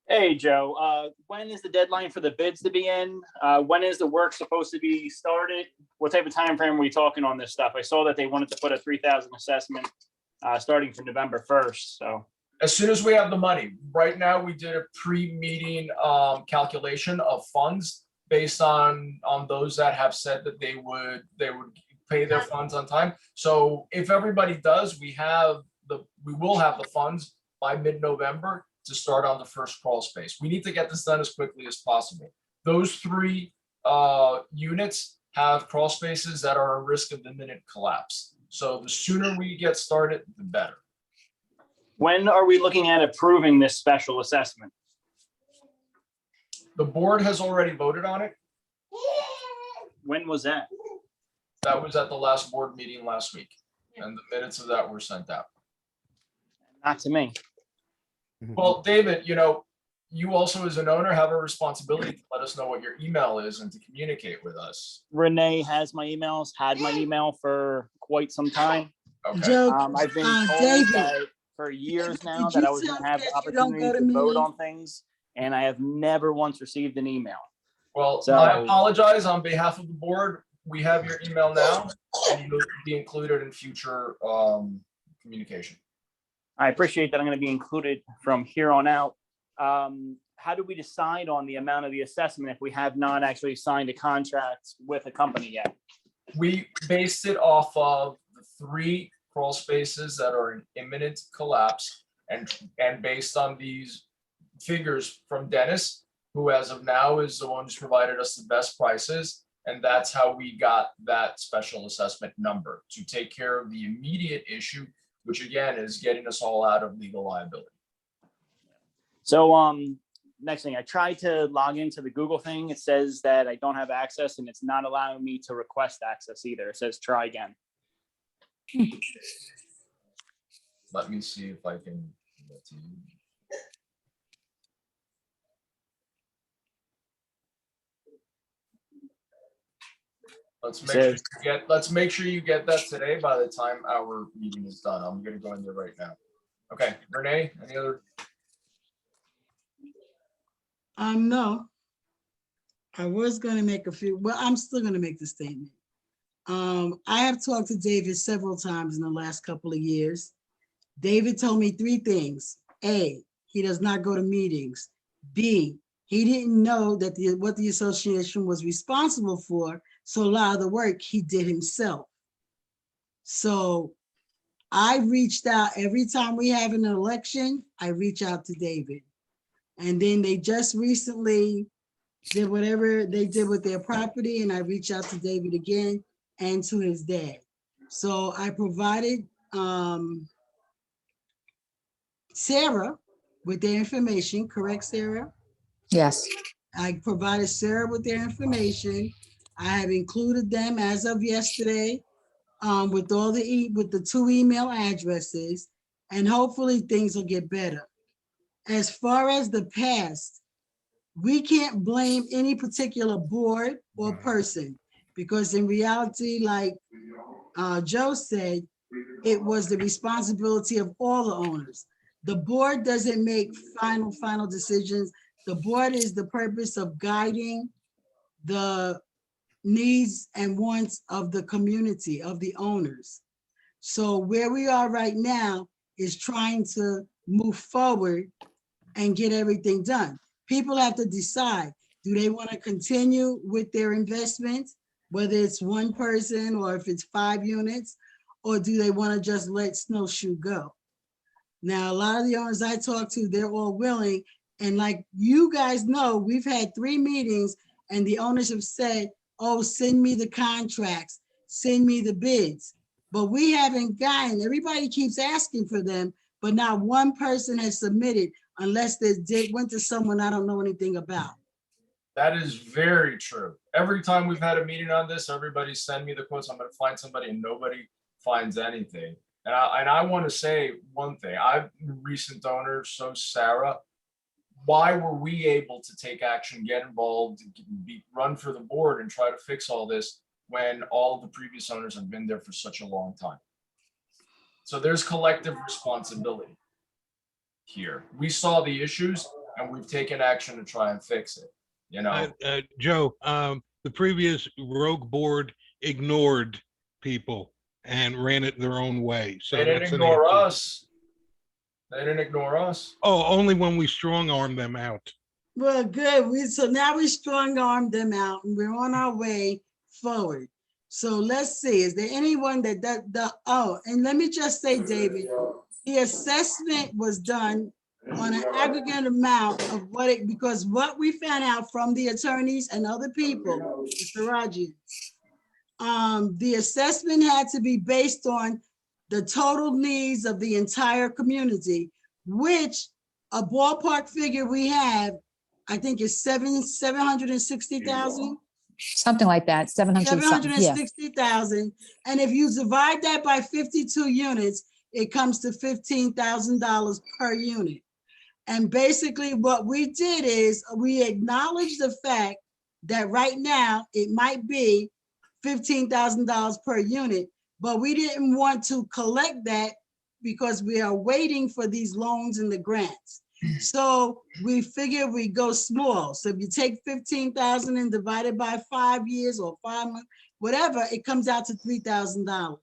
Hey, Joe, when is the deadline for the bids to be in? When is the work supposed to be started? What type of time frame are we talking on this stuff? I saw that they wanted to put a 3,000 assessment starting from November 1st, so. As soon as we have the money, right now, we did a pre-meeting calculation of funds. based on those that have said that they would pay their funds on time. So if everybody does, we will have the funds by mid-November to start on the first crawl space. We need to get this done as quickly as possible. Those 3 units have crawl spaces that are at risk of imminent collapse. So the sooner we get started, the better. When are we looking at approving this special assessment? The board has already voted on it. When was that? That was at the last board meeting last week, and the minutes of that were sent out. Not to me. Well, David, you also as an owner have a responsibility to let us know what your email is and to communicate with us. Renee has my emails, had my email for quite some time. Okay. Joe, I've been told David, that for years now did that I you was tell gonna have me the that you don't opportunity go to to vote meetings? on things, and I have never once received an email. Well, So- I apologize on behalf of the board. We have your email now, and you'll be included in future communication. I appreciate that I'm gonna be included from here on out. How do we decide on the amount of the assessment if we have not actually signed a contract with a company yet? We based it off of the 3 crawl spaces that are in imminent collapse, and based on these figures from Dennis, who as of now is the one who's provided us the best prices. And that's how we got that special assessment number to take care of the immediate issue, which again is getting us all out of legal liability. So, next thing, I tried to log into the Google thing. It says that I don't have access and it's not allowing me to request access either. It says try again. Let me see if I can get to you. Let's make sure you get that today by the time our meeting is done. I'm gonna go in there right now. Okay, Renee, any other? No. I was gonna make a few, well, I'm still gonna make the statement. I have talked to David several times in the last couple of years. David told me 3 things. A, he does not go to meetings. B, he didn't know that what the association was responsible for, so a lot of the work he did himself. So I reached out every time we have an election, I reach out to David. And then they just recently did whatever they did with their property, and I reached out to David again and to his dad. So I provided Sarah with their information, correct, Sarah? Yes. I provided Sarah with their information. I have included them as of yesterday with all with the 2 email addresses, and hopefully things will get better. As far as the past, we can't blame any particular board or person, because in reality, like Joe said, it was the responsibility of all the owners. The board doesn't make final decisions. The board is the purpose of guiding the needs and wants of the community, of the owners. So where we are right now is trying to move forward and get everything done. People have to decide, do they want to continue with their investment, whether it's 1 person or if it's 5 units, or do they want to just let Snowshoe go? Now, a lot of the owners I talk to, they're all willing. And like you guys know, we've had 3 meetings and the owners have said, oh, send me the contracts, send me the bids. But we haven't gotten, everybody keeps asking for them, but not 1 person has submitted unless they went to someone I don't know anything about. That is very true. Every time we've had a meeting on this, everybody send me the quotes. I'm gonna find somebody and nobody finds anything. And I want to say one thing. I'm a recent owner, so Sarah. Why were we able to take action, get involved, run for the board and try to fix all this when all the previous owners have been there for such a long time? So there's collective responsibility here. We saw the issues and we've taken action to try and fix it, you know? Joe, the previous rogue board ignored people and ran it their own way. So They didn't that's an ignore answer. us. They didn't ignore us. Oh, only when we strong arm them out. Well, good. So now we strong armed them out and we're on our way forward. So let's see, is there anyone and let me just say, David, the assessment was done on an aggregate amount of because what we found out from the attorneys and other people, Mr. Raji, the assessment had to be based on the total needs of the entire community, which a ballpark figure we have, I think is 760,000. Something like that, 700 something, yeah. 760,000. And if you divide that by 52 units, it comes to $15,000 per unit. And basically what we did is we acknowledged the fact that right now it might be $15,000 per unit, but we didn't want to collect that because we are waiting for these loans and the grants. So we figured we go small. So if you take 15,000 and divide it by 5 years or 5 months, whatever, it comes out to $3,000.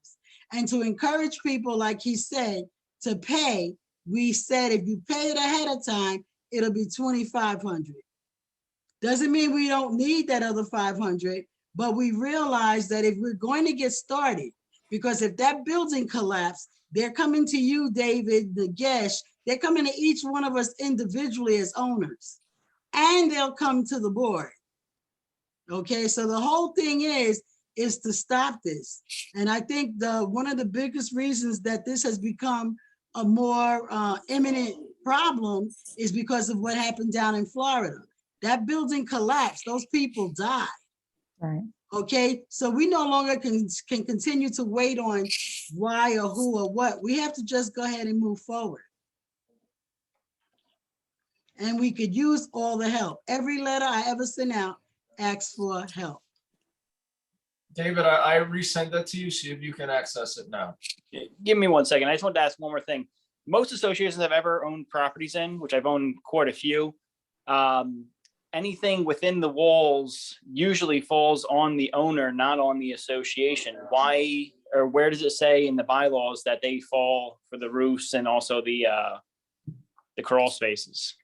And to encourage people, like he said, to pay, we said if you pay it ahead of time, it'll be $2,500. Doesn't mean we don't need that other 500, but we realize that if we're going to get started, because if that building collapsed, they're coming to you, David, Nagesh, they're coming to each one of us individually as owners, and they'll come to the board. Okay, so the whole thing is to stop this. And I think one of the biggest reasons that this has become a more imminent problem is because of what happened down in Florida. That building collapsed, those people died. Right. Okay, so we no longer can continue to wait on why or who or what. We have to just go ahead and move forward. And we could use all the help. Every letter I ever sent out asks for help. David, I resend that to you, see if you can access it now. Give me 1 second. I just wanted to ask one more thing. Most associations I've ever owned properties in, which I've owned quite a few, anything within the walls usually falls on the owner, not on the association. Why, or where does it say in the bylaws that they fall for the roofs and also the crawl spaces?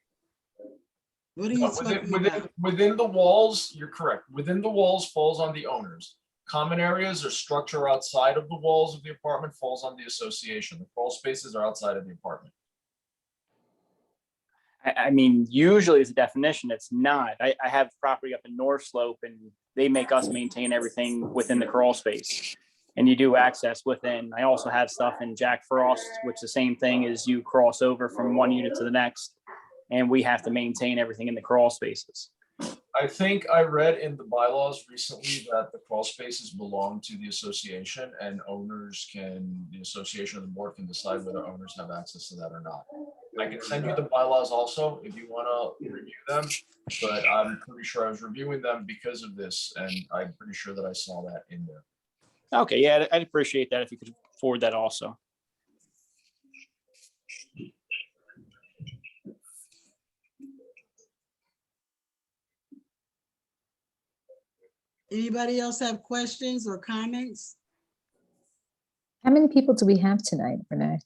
What are you talking about? Within the walls, you're correct. Within the walls falls on the owners. Common areas or structure outside of the walls of the apartment falls on the association. The crawl spaces are outside of the apartment. I mean, usually it's a definition. It's not. I have property up in North Slope and they make us maintain everything within the crawl space. And you do access within. I also have stuff in Jack Frost, which the same thing is you cross over from one unit to the next. And we have to maintain everything in the crawl spaces. I think I read in the bylaws recently that the crawl spaces belong to the association and the association or the board can decide whether owners have access to that or not. I can send you the bylaws also if you want to review them, but I'm pretty sure I was reviewing them because of this, and I'm pretty sure that I saw that in there. Okay, yeah, I'd appreciate that if you could forward that also. Anybody else have questions or comments? How many people do we have tonight, Renee?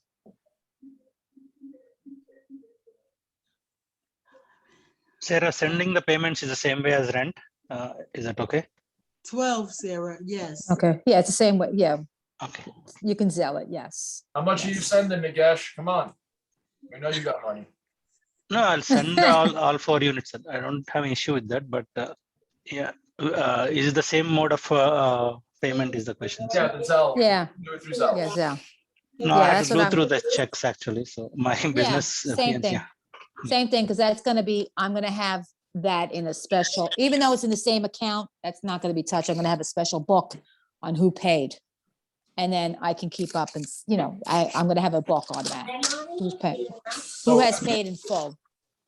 Sarah, sending the payments is the same way as rent. Is that okay? 12, Sarah, yes. Okay, yeah, it's the same way, yeah. Okay. You can Zelle it, yes. How much are you sending, Nagesh? Come on. I know you got money. No, I'll send all 4 units. I don't have an issue with that, but yeah. Is it the same mode of payment is the question? Yeah, the Zelle. Yeah. Do it through Zelle. Yeah, Zelle. No, Yeah, I have that's to what do I'm- through the checks actually. So my business. Same thing. Yeah. Same thing, because that's gonna be, I'm gonna have that in a special, even though it's in the same account, that's not gonna be touched. I'm gonna have a special book on who paid. And then I can keep up and, I'm gonna have a book on that. Who's paid, who has paid in full.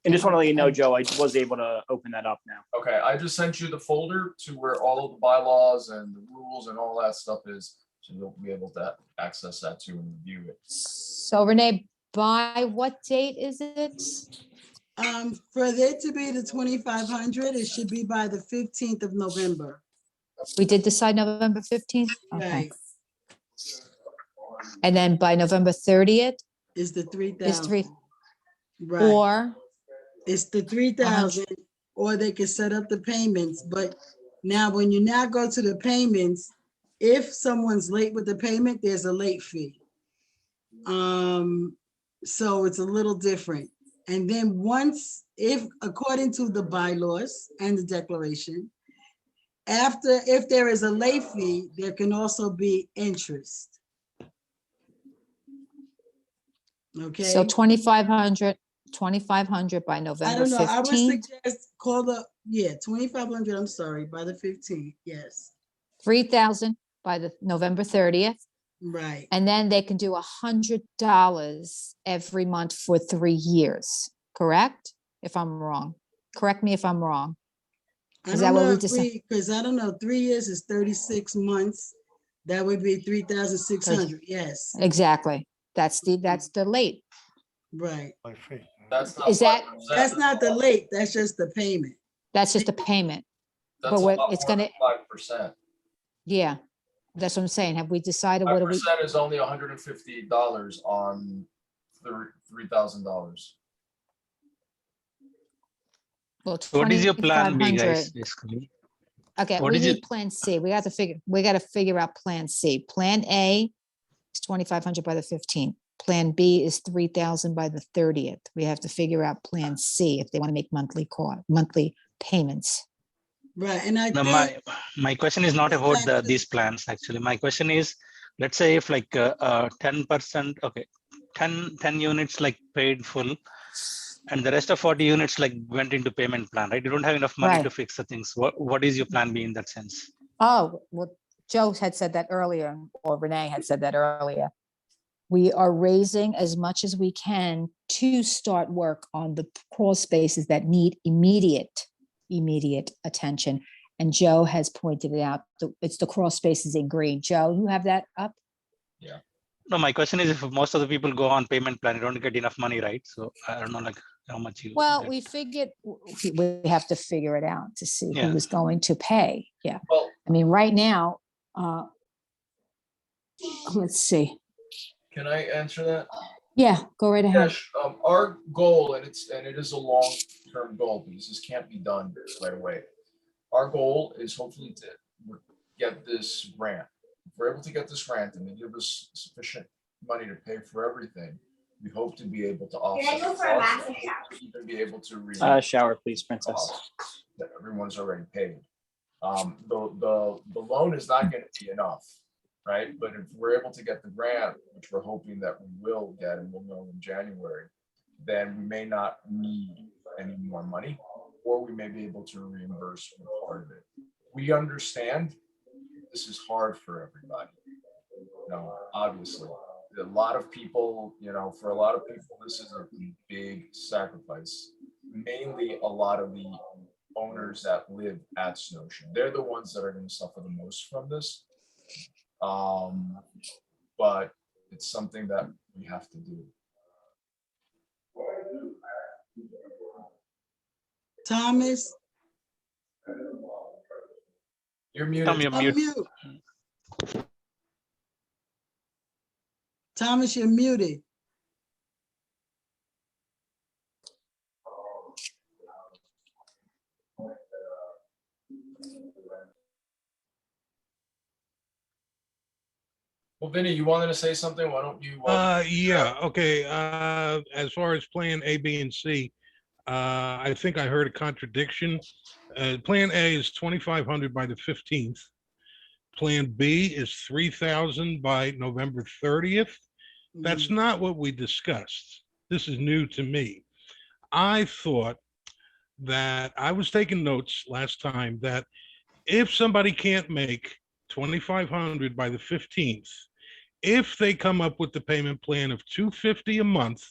And just want to let you know, Joe, I was able to open that up now. Okay, I just sent you the folder to where all of the bylaws and the rules and all that stuff is. So you'll be able to access that too and review it. So Renee, by what date is it? For it to be the 2,500, it should be by the 15th of November. We did decide November 15th? Okay. Right. And then by November 30th Is the is 3,000. Right. or It's the 3,000 or they can set up the payments. But now when you now go to the payments, if someone's late with the payment, there's a late fee. So it's a little different. And then once, if according to the bylaws and the declaration, if there is a late fee, there can also be interest. Okay. So 2,500 by I November don't know. I would 15th, suggest call 2,500. I'm sorry, by the 15th. Yes. 3,000 by the November 30th. Right. And then they can do $100 every month for 3 years, correct? If I'm wrong, correct me if I'm wrong. Is that what we decided? Because I don't know, 3 years is 36 months. That would be 3,600. Yes. Exactly. That's the late. Right. That's not. Is that- 5%. That's not the late. That's just the payment. That's just a payment. That's but a what lot it's more gonna- than 5%. Yeah, that's what I'm saying. Have we decided what do we? 5% is only $150 on $3,000. Well, What is your plan B, 2,500. guys, basically? Okay, What we is need it? Plan C. We got to figure out Plan C. Plan A is 2,500 by the 15th. Plan B is 3,000 by the 30th. We have to figure out Plan C if they want to make monthly payments. Right. And I No, think my question is not about these plans, actually. My question is, let's say if like 10%, okay, 10 units like paid full, and the rest of 40 units like went into payment plan, right? You don't have enough money to Right. fix the things. What is your plan B in that sense? Oh, well, Joe had said that earlier, or Renee had said that earlier. We are raising as much as we can to start work on the crawl spaces that need immediate attention. And Joe has pointed it out. It's the crawl spaces in green. Joe, you have that up? Yeah. No, my question is if most of the people go on payment plan, you don't get enough money, right? So I don't know like how much you. Well, get. we figured we have to figure it out to see Yeah. who is going to pay. Yeah. Well, I mean, right now, let's see. can I answer that? Yeah, go right ahead. Yes, our goal, and it is a long-term goal because this can't be done right away. Our goal is hopefully to get this grant. If we're able to get this grant and they give us sufficient money to pay for everything, we hope to be able to offset. go the for a costs massive shower? and even be able to Shower, please, princess. costs that everyone's already paid. The loan is not going to be enough, right? But if we're able to get the grant, which we're hoping that we will get and we'll know in January, then we may not need any more money, or we may be able to reimburse for part of it. We understand this is hard for everybody. Obviously, a lot of people, for a lot of people, this is a big sacrifice. Mainly a lot of the owners that live at Snowshoe. They're the ones that are going to suffer the most from this. But it's something that we have to do. Thomas, You're muted. Tom, you're mute. unmute. Thomas, you're muted. Well, Vinny, you wanted to say something? Why don't you? Yeah, okay. As far as Plan A, B, and C, I think I heard a contradiction. Plan A is 2,500 by the 15th. Plan B is 3,000 by November 30th. That's not what we discussed. This is new to me. I thought that I was taking notes last time that if somebody can't make 2,500 by the 15th, if they come up with the payment plan of $250 a month,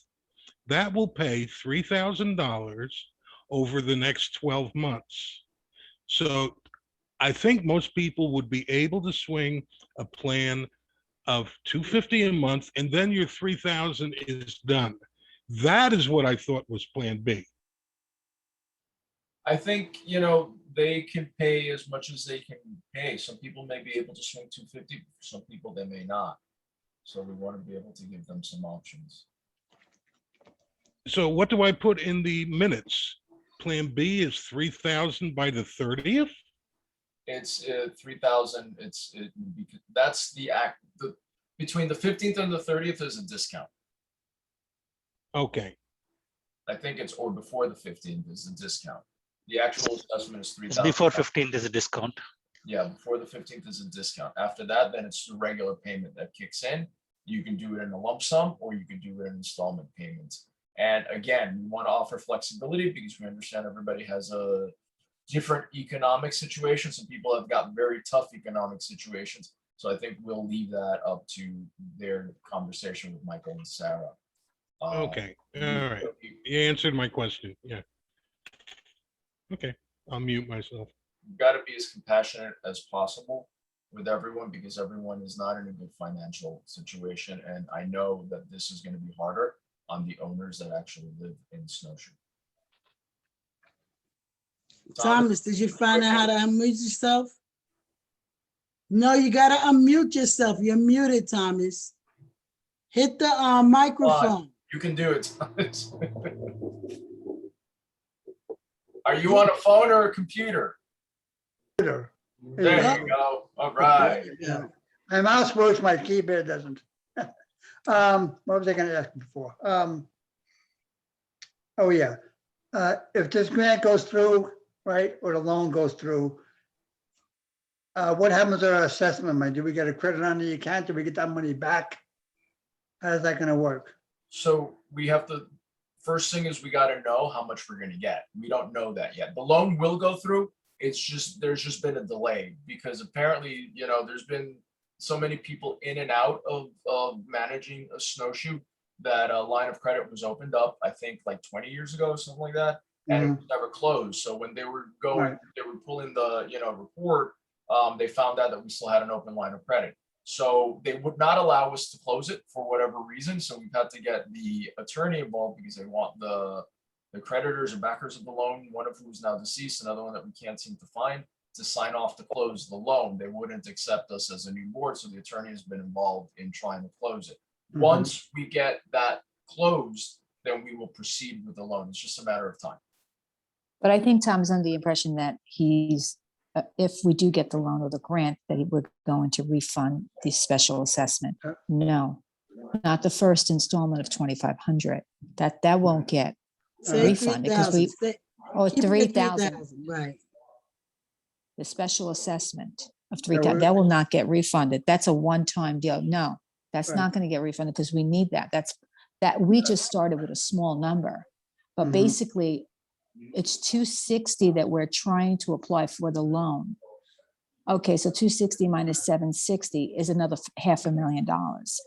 that will pay $3,000 over the next 12 months. So I think most people would be able to swing a plan of $250 a month, and then your $3,000 is done. That is what I thought was Plan B. I think, they can pay as much as they can pay. Some people may be able to swing 250, some people they may not. So we want to be able to give them some options. So what do I put in the minutes? Plan B is 3,000 by the 30th? It's 3,000. That's the between the 15th and the 30th is a discount. Okay, I think it's, or before the 15th is a discount. The actual assessment is It's 3,000. before 15th is a discount. Yeah, before the 15th is a discount. After that, then it's the regular payment that kicks in. You can do it in a lump sum or you can do it in installment payments. And again, we want to offer flexibility because we understand everybody has a different economic situation. Some people have got very tough economic situations. So I think we'll leave that up to their conversation with Michael and Sarah. okay, all right. You answered my question, yeah. Okay, I'll mute myself. You've got to be as compassionate as possible with everyone because everyone is not in a good financial situation. And I know that this is going to be harder on the owners that actually live in Snowshoe. Thomas, did you find out how to unmute yourself? No, you gotta unmute yourself. You're muted, Thomas. Hit the microphone. You can do it, Thomas. Are you on a phone or a computer? There you go. All right. My mouse works, my keyboard doesn't. What was I gonna ask before? Oh, yeah. If this grant goes through, right, or the loan goes through, what happens to our assessment money? Do we get a credit on the account? Do we get that money back? How's that gonna work? So we have to, first thing is we got to know how much we're going to get. We don't know that yet. The loan will go through. It's just, there's just been a delay because apparently, you know, there's been so many people in and out of managing a Snowshoe that a line of credit was opened up, I think like 20 years ago, something like that. And it was never closed. So when they were going, Right. they were pulling the, you know, report, they found out that we still had an open line of credit. So they would not allow us to close it for whatever reason. So we've had to get the attorney involved because they want the creditors or backers of the loan, one of whom is now deceased, another one that we can't seem to find, to sign off to close the loan. They wouldn't accept us as a new board. So the attorney has been involved in trying to close it. Once we get that closed, then we will proceed with the loan. It's just a matter of time. But I think Tom's under the impression that he's, if we do get the loan or the grant, that we're going to refund the special assessment. No, not the first installment of 2,500. That won't get Say refunded because we, 3,000. oh, Keep it at 3,000. 3,000, right. The special assessment of 3,000, that will not get refunded. That's a one-time deal. No, that's Right. not going to get refunded because we need that. That we just started with a small number, but basically it's 260 that we're trying to apply for the loan. Okay, so 260 minus 760 is another $500,000.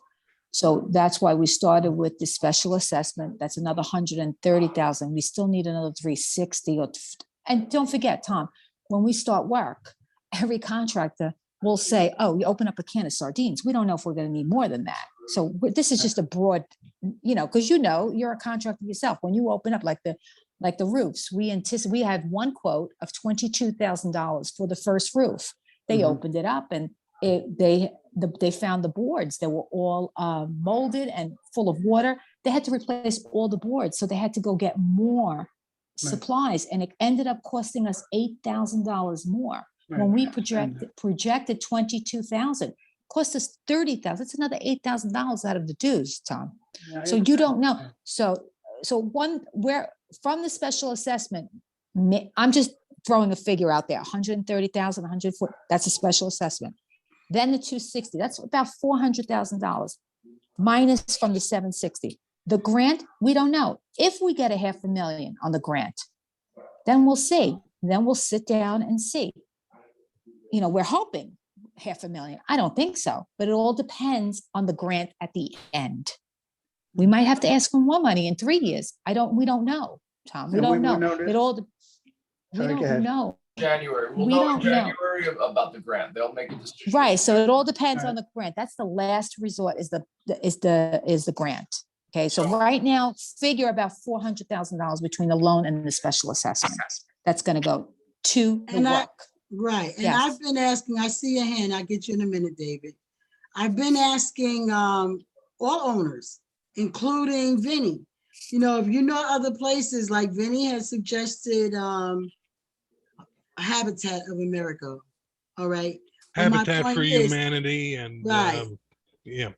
So that's why we started with the special assessment. That's another 130,000. We still need another 360. And don't forget, Tom, when we start work, every contractor will say, oh, you open up a can of sardines. We don't know if we're going to need more than that. So this is just a broad, you know, because you know, you're a contractor yourself. When you open up like the roofs, we had one quote of $22,000 for the first roof. They opened it up and they found the boards that were all molded and full of water. They had to replace all the boards. So they had to go get more supplies and it ended up costing us $8,000 more. When we projected 22,000, cost us 30,000. It's another $8,000 out of the dues, Tom. So you don't know. So where from the special assessment, I'm just throwing a figure out there, 130,000, 140, that's a special assessment. Then the 260, that's about $400,000 minus from the 760. The grant, we don't know. If we get $500,000 on the grant, then we'll see. Then we'll sit down and see. You know, we're hoping $500,000. I don't think so, but it all depends on the grant at the end. We might have to ask for more money in 3 years. We don't know, Tom. We don't know. It all, we don't know. January. We'll We know in don't know. January about the grant. They'll make a decision. Right. So it all depends on the grant. That's the last resort is the grant. Okay. So right now, figure about $400,000 between the loan and the special assessment. That's going to go to the work. Right. And Yes. I've been asking, I see your hand. I'll get you in a minute, David. I've been asking all owners, including Vinny, you know, if you know other places, like Vinny has suggested, Habitat of America, all right? But my Habitat for point is- Humanity and, Right. yeah.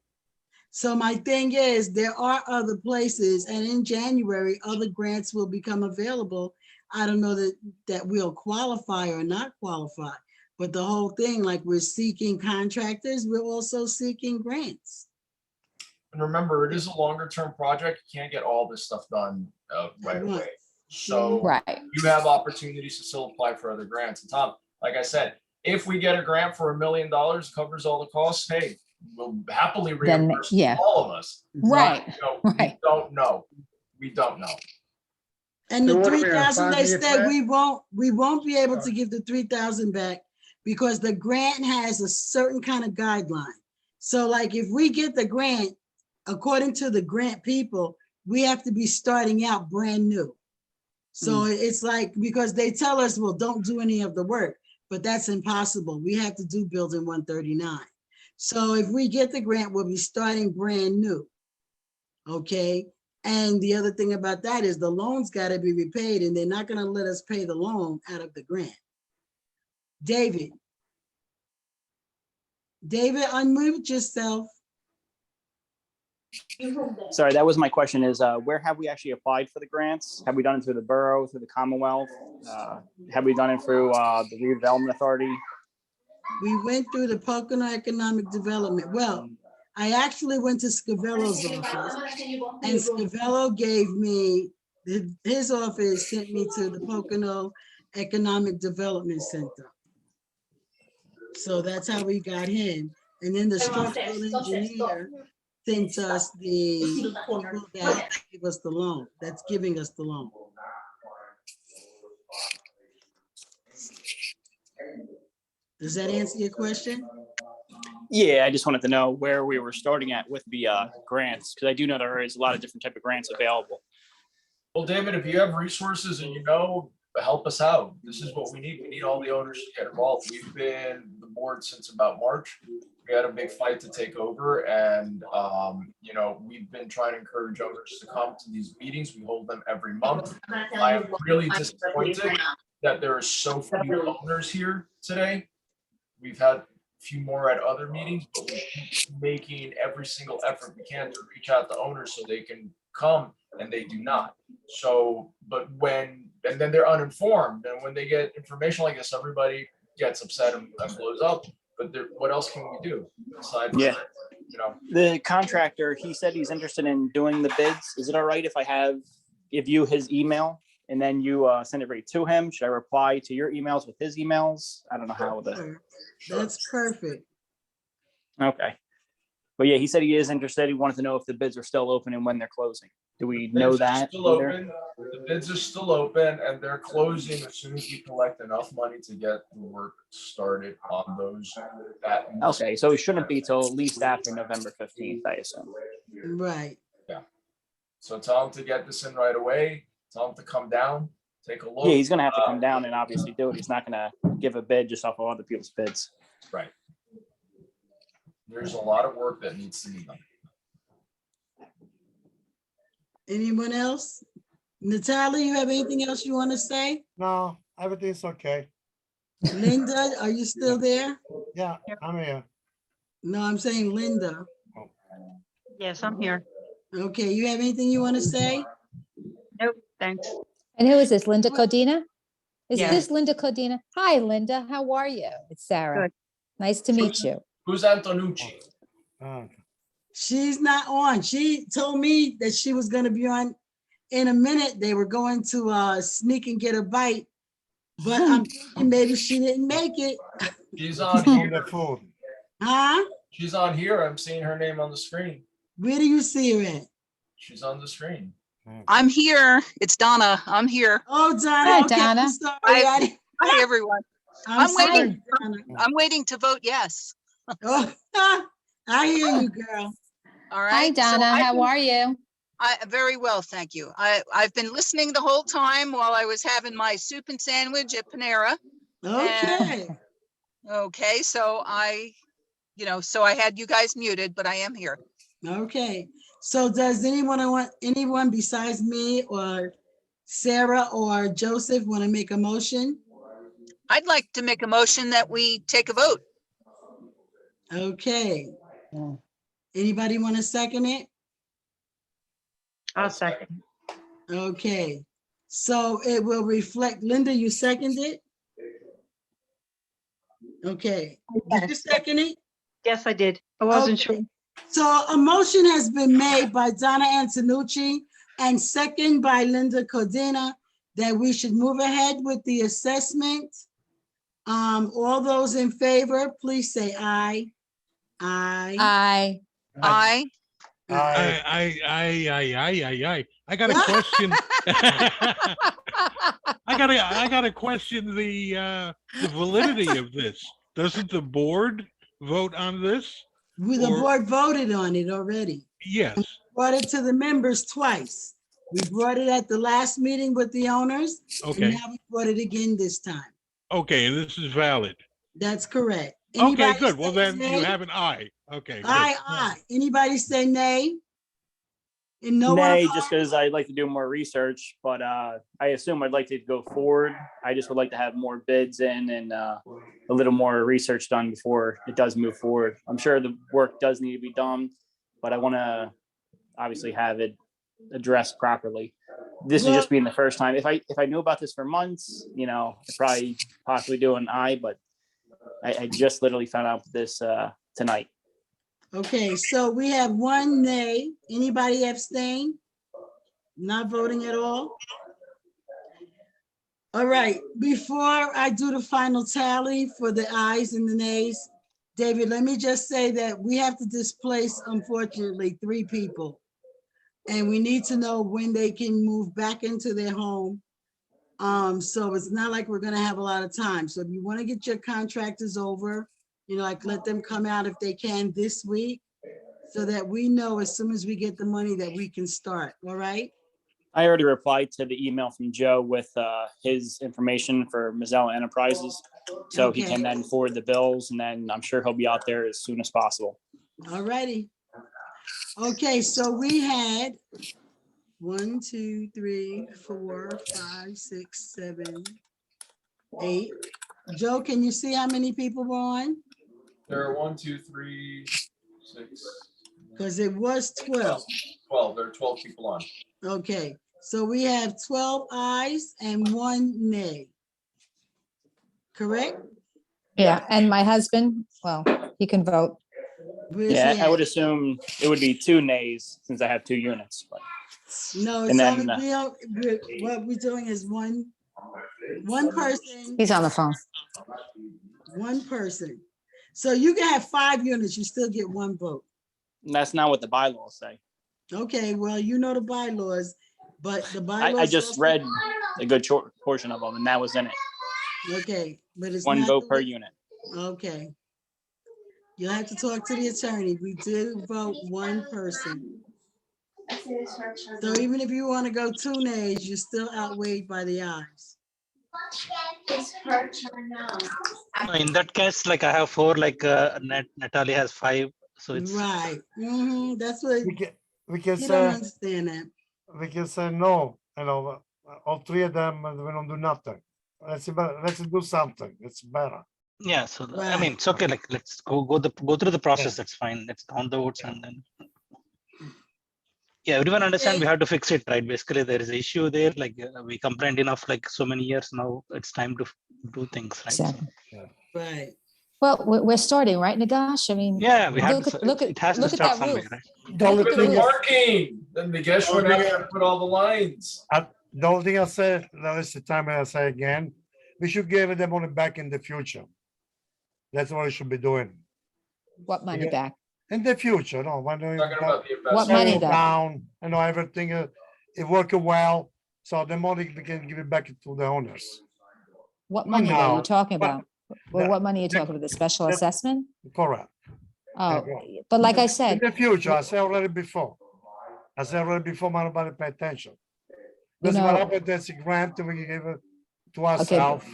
So my thing is, there are other places, and in January, other grants will become available. I don't know that we'll qualify or not qualify, but the whole thing, like we're seeking contractors, we're also seeking grants. And remember, it is a longer term project. You can't get all this stuff done right away. So Right. you have opportunities to still apply for other grants. And Tom, like I said, if we get a grant for $1 million, covers all the costs, hey, we'll happily Then, reimburse yeah. all of us. Right, But, you know, right. We don't know. We don't know. And So the what are we, a 3,000, they 5-year said plan? we won't be able to give the 3,000 back because the grant has a certain kind of guideline. So like if we get the grant, according to the grant people, we have to be starting out brand new. So it's like, because they tell us, well, don't do any of the work, but that's impossible. We have to do building 139. So if we get the grant, we'll be starting brand new. Okay. And the other thing about that is the loan's got to be repaid, and they're not going to let us pay the loan out of the grant. David, unmute yourself. Sorry, that was my question is, where have we actually applied for the grants? Have we done it through the borough, through the Commonwealth? Have we done it through the redevelopment authority? We went through the Pocono Economic Development. Well, I actually went to Scavello's office, and Scavello gave me, his office sent me to the Pocono Economic Development Center. So that's how we got him. And then the structural engineer sent us the people that gave us the loan, that's giving us the loan. Does that answer your question? Yeah, I just wanted to know where we were starting at with the grants, because I do know there is a lot of different type of grants available. Well, David, if you have resources and you know, help us out. This is what we need. We need all the owners to get involved. We've been the board since about March. We had a big fight to take over, and you know, we've been trying to encourage owners to come to these meetings. We hold them every month. I am really disappointed that there are so few owners here today. We've had a few more at other meetings, but we keep making every single effort we can to reach out to owners so they can come, and they do not. So, but and then they're uninformed, and when they get information like this, everybody gets upset and blows up. But what else can we do aside from, Yeah. you know? The contractor, he said he's interested in doing the bids. Is it all right if I give you his email and then you send it right to him? Should I reply to your emails with his emails? I don't know how That's perfect. Okay. But yeah, he said he is interested. He wanted to know if the bids are still open and when they're closing. Do we know Bids are that? Still open. The bids are still open, and they're closing as soon as we collect enough money to get the work started on those. Okay, so it shouldn't be till at least after November 15th, I assume. Right. Yeah. So tell him to get this in right away. Tell him to come down, take a look. Yeah, he's gonna have to come down and obviously do it. He's not gonna give a bid just off of other people's bids. Right. There's a lot of work that needs to be done. Anyone else? Natalie, you have anything else you want to say? No, everything's okay. Linda, are you still there? Yeah, I'm here. No, I'm saying Linda. Yes, I'm here. Okay, you have anything you want to say? Nope, thanks. And who is this? Linda Codina? Is Yeah. this Linda Codina? Hi, Linda. How are you? It's Sarah. Good. Nice to meet you. Who's Antonucci? She's not on. She told me that she was going to be on in a minute. They were going to sneak and get a bite, but I'm thinking maybe she didn't make it. She's on here. The phone. Huh? She's on here. I'm seeing her name on the screen. Where do you see her at? She's on the screen. I'm here. It's Donna. I'm here. Oh, Donna. Hi, okay, Donna. I'm sorry. Hi, hi, everyone. I'm sorry, waiting. Donna. I'm waiting to vote yes. Oh, I hear you, girl. All right. Hi, so Donna. I've How been- are you? Very well, thank you. I've been listening the whole time while I was having my soup and sandwich at Panera. Okay. Okay, so so I had you guys muted, but I am here. Okay, so does anyone besides me or Sarah or Joseph want to make a motion? I'd like to make a motion that we take a vote. Okay, Mm. anybody want to second it? I'll second. Okay, so it will reflect, Linda, you seconded? Okay, did you second it? Yes, I did. I wasn't Okay. sure. So a motion has been made by Donna Antonucci and second by Linda Codina that we should move ahead with the assessment. All those in favor, please say aye. Aye. Aye. Aye. I got a question. I gotta question the validity of this. Doesn't the board vote on this? The Or- board voted on it already. Yes. Brought it to the members twice. We brought it at the last meeting with the owners. And Okay. now we brought it again this time. Okay, and this is valid. That's correct. Okay, Anybody good. Well, say then nay? you have an aye. Okay. good. Aye. Anybody say nay? And no one Nay, opposed? just because I'd like to do more research, but I assume I'd like to go forward. I just would like to have more bids in and a little more research done before it does move forward. I'm sure the work does need to be done, but I want to obviously have it addressed properly. This is just being the first time. If I knew about this for months, I'd probably possibly do an aye, but I just literally found out this tonight. Okay, so we have one nay. Anybody abstain? Not voting at all? All right, before I do the final tally for the ayes and the nays, David, let me just say that we have to displace, unfortunately, 3 people. And we need to know when they can move back into their home. So it's not like we're gonna have a lot of time. So if you want to get your contractors over, like let them come out if they can this week, so that we know as soon as we get the money that we can start, all right? I already replied to the email from Joe with his information for Mazzella Enterprises. So he Okay. can then forward the bills, and then I'm sure he'll be out there as soon as possible. All righty. Okay, so we had 1, 2, 3, 4, 5, 6, 7, 8. Joe, can you see how many people were on? There are 1, 2, 3, 6, Because it was 12. 12. There are 12 people on. Okay, so we have 12 ayes and 1 nay. Correct? Yeah, and my husband, well, he can vote. Where's Yeah, he I at? would assume it would be 2 nays since I have 2 units. But No, and it's then, only, what we're doing is one person, He's on the phone. one person. So you can have 5 units, you still get 1 vote. that's not what the bylaws say. Okay, well, you know the bylaws, but the bylaws. I just also- read a good portion of them, and that was in it. Okay, but it's 1 not vote the per way- unit. Okay. You'll have to talk to the attorney. We did vote 1 person. So even if you want to go 2 nays, you're still outweighed by the ayes. In that case, like I have 4, like Natalie has 5, so it's Right, that's what, We can you don't say, understand that. we can say no, all 3 of them, and we don't do nothing. Let's do something. It's better. yeah. So I mean, it's okay. Like let's go through the process. That's fine. Let's count the votes and then. Yeah, everyone understand we have to fix it, right? Basically, there is an issue there. Like we complained enough, like so many years now. It's time to do things, right? So, Exactly. Right. Well, we're starting, right, Nagash? I mean. yeah, we have look to. at- Look at, it has to look at start that somewhere, roof. right? The only Look at thing the is- roof. Parking, then the guests would have to put all the lines. The only thing I say, now is the time I say again, we should give them money back in the future. That's what we should be doing. What money Yeah. back? In the future, no, when we Talking about the What investment. money settle though? down, everything, it working well, so the money we can give it back to the owners. What money though No, you talking but about? Well, the- what money are you talking about? The special the- assessment? Correct. Oh, but like I In said, the future, I said already before. Nobody pay attention. This is what know- happened, that's a grant that we give it to ourselves.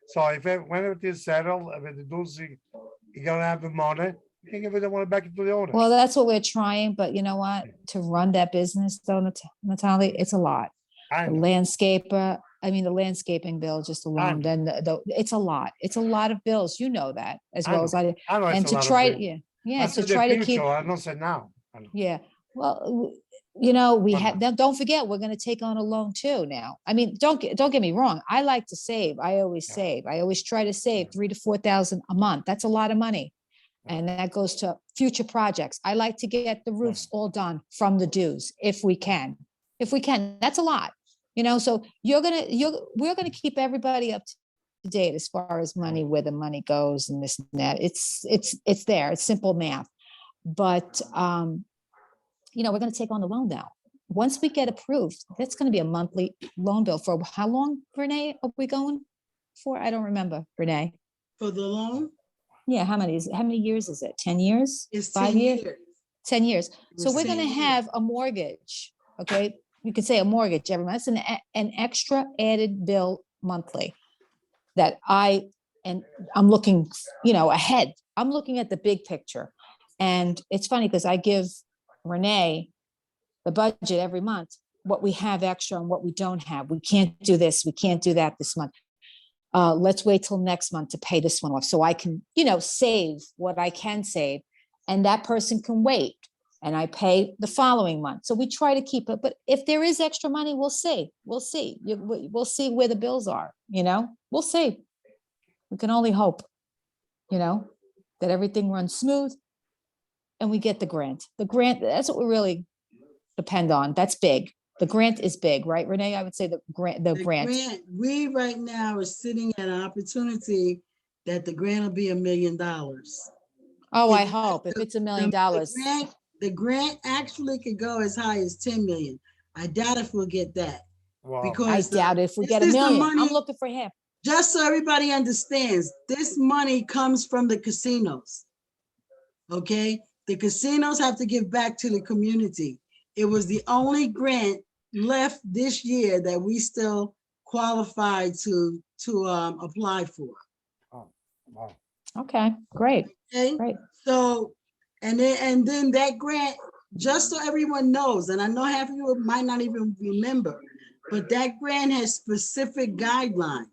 So if, when it is settled, if it does, you gotta have the money, You can give the money back to the owner. Well, that's what we're trying, but you know what? To run that business though, Natalie, it's a lot. I The know. landscaper, I mean, the landscaping bill just alone, know. then it's a lot. It's a lot of bills. You know that as I well as I do. I know it's And a to lot of try, bills. yeah, I to said the try to keep, future, I don't say now. I know. yeah. Well, you know, we Come have, don't forget, we're gonna take on a loan too now. I mean, don't get me wrong. I like to save. I always save. I always try to save 3,000 to 4,000 a month. That's a lot of money. And that goes to future projects. I like to get the roofs all done from the dues if we can. If we can, that's a lot. You know, so we're gonna keep everybody up to date as far as money, where the money goes and this and that. It's there. It's simple math. But you know, we're gonna take on the loan now. Once we get approved, that's gonna be a monthly loan bill for how long, Renee, are we going for? I don't remember, Renee. For the loan? Yeah, how many years is it? 10 years? It's 5 10 years? years. 10 years. So It's we're 10 gonna years. have a mortgage, okay? You could say a mortgage every month. That's an extra added bill monthly that I'm looking, you know, ahead. I'm looking at the big picture. And it's funny because I give Renee the budget every month, what we have extra and what we don't have. We can't do this, we can't do that this month. Let's wait till next month to pay this one off so I can, you know, save what I can save, and that person can wait and I pay the following month. So we try to keep it, but if there is extra money, we'll see. We'll see. We'll see where the bills are, you know, we'll see. We can only hope, you know, that everything runs smooth and we get the grant. The grant, that's what we really depend on. That's big. The grant is big, right, Renee? I would say the grant. We right now are sitting at an opportunity that the grant will be $1 million. Oh, I hope if it's $1 million. The grant actually could go as high as 10 million. I doubt if we'll get that. Wow. Because I doubt if we this get $1 is the million. money- I'm looking for him. Just so everybody understands, this money comes from the casinos. Okay? The casinos have to give back to the community. It was the only grant left this year that we still qualified to apply for. Oh, wow. Okay, great. Okay, Great. so, and then that grant, just so everyone knows, and I know half of you might not even remember, but that grant has specific guidelines.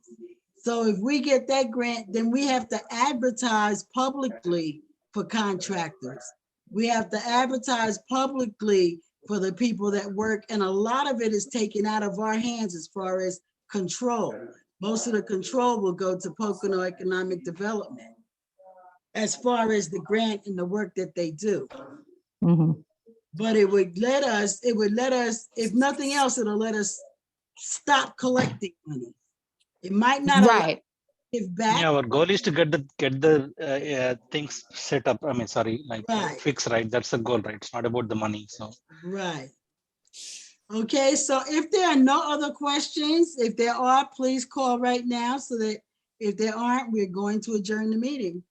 So if we get that grant, then we have to advertise publicly for contractors. We have to advertise publicly for the people that work, and a lot of it is taken out of our hands as far as control. Most of the control will go to Pocono Economic Development as far as the grant and the work that they do. Mhm. But it would let us, if nothing else, it'll let us stop collecting money. It might not allow us Right. to give back. Yeah, our goal is to get the things set up. I mean, sorry, like Right. fix, right? That's the goal, right? It's not about the money. So Right. Okay, so if there are no other questions, if there are, please call right now so that if there aren't, we're going to adjourn the meeting.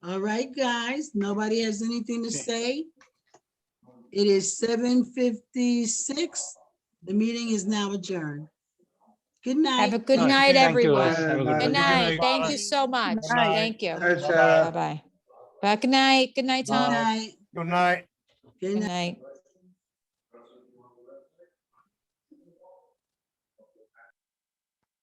All right, guys, nobody has anything to say? It is 7:56. The meeting is now adjourned. Good night. Have a good No, night, thank you, everyone. guys. Have a good Good night. night. Thank you so much. Good night. Thank you. That's, Bye-bye. Bye. Good night. Good night, Good Tom. night. Good night. Good Good night. night.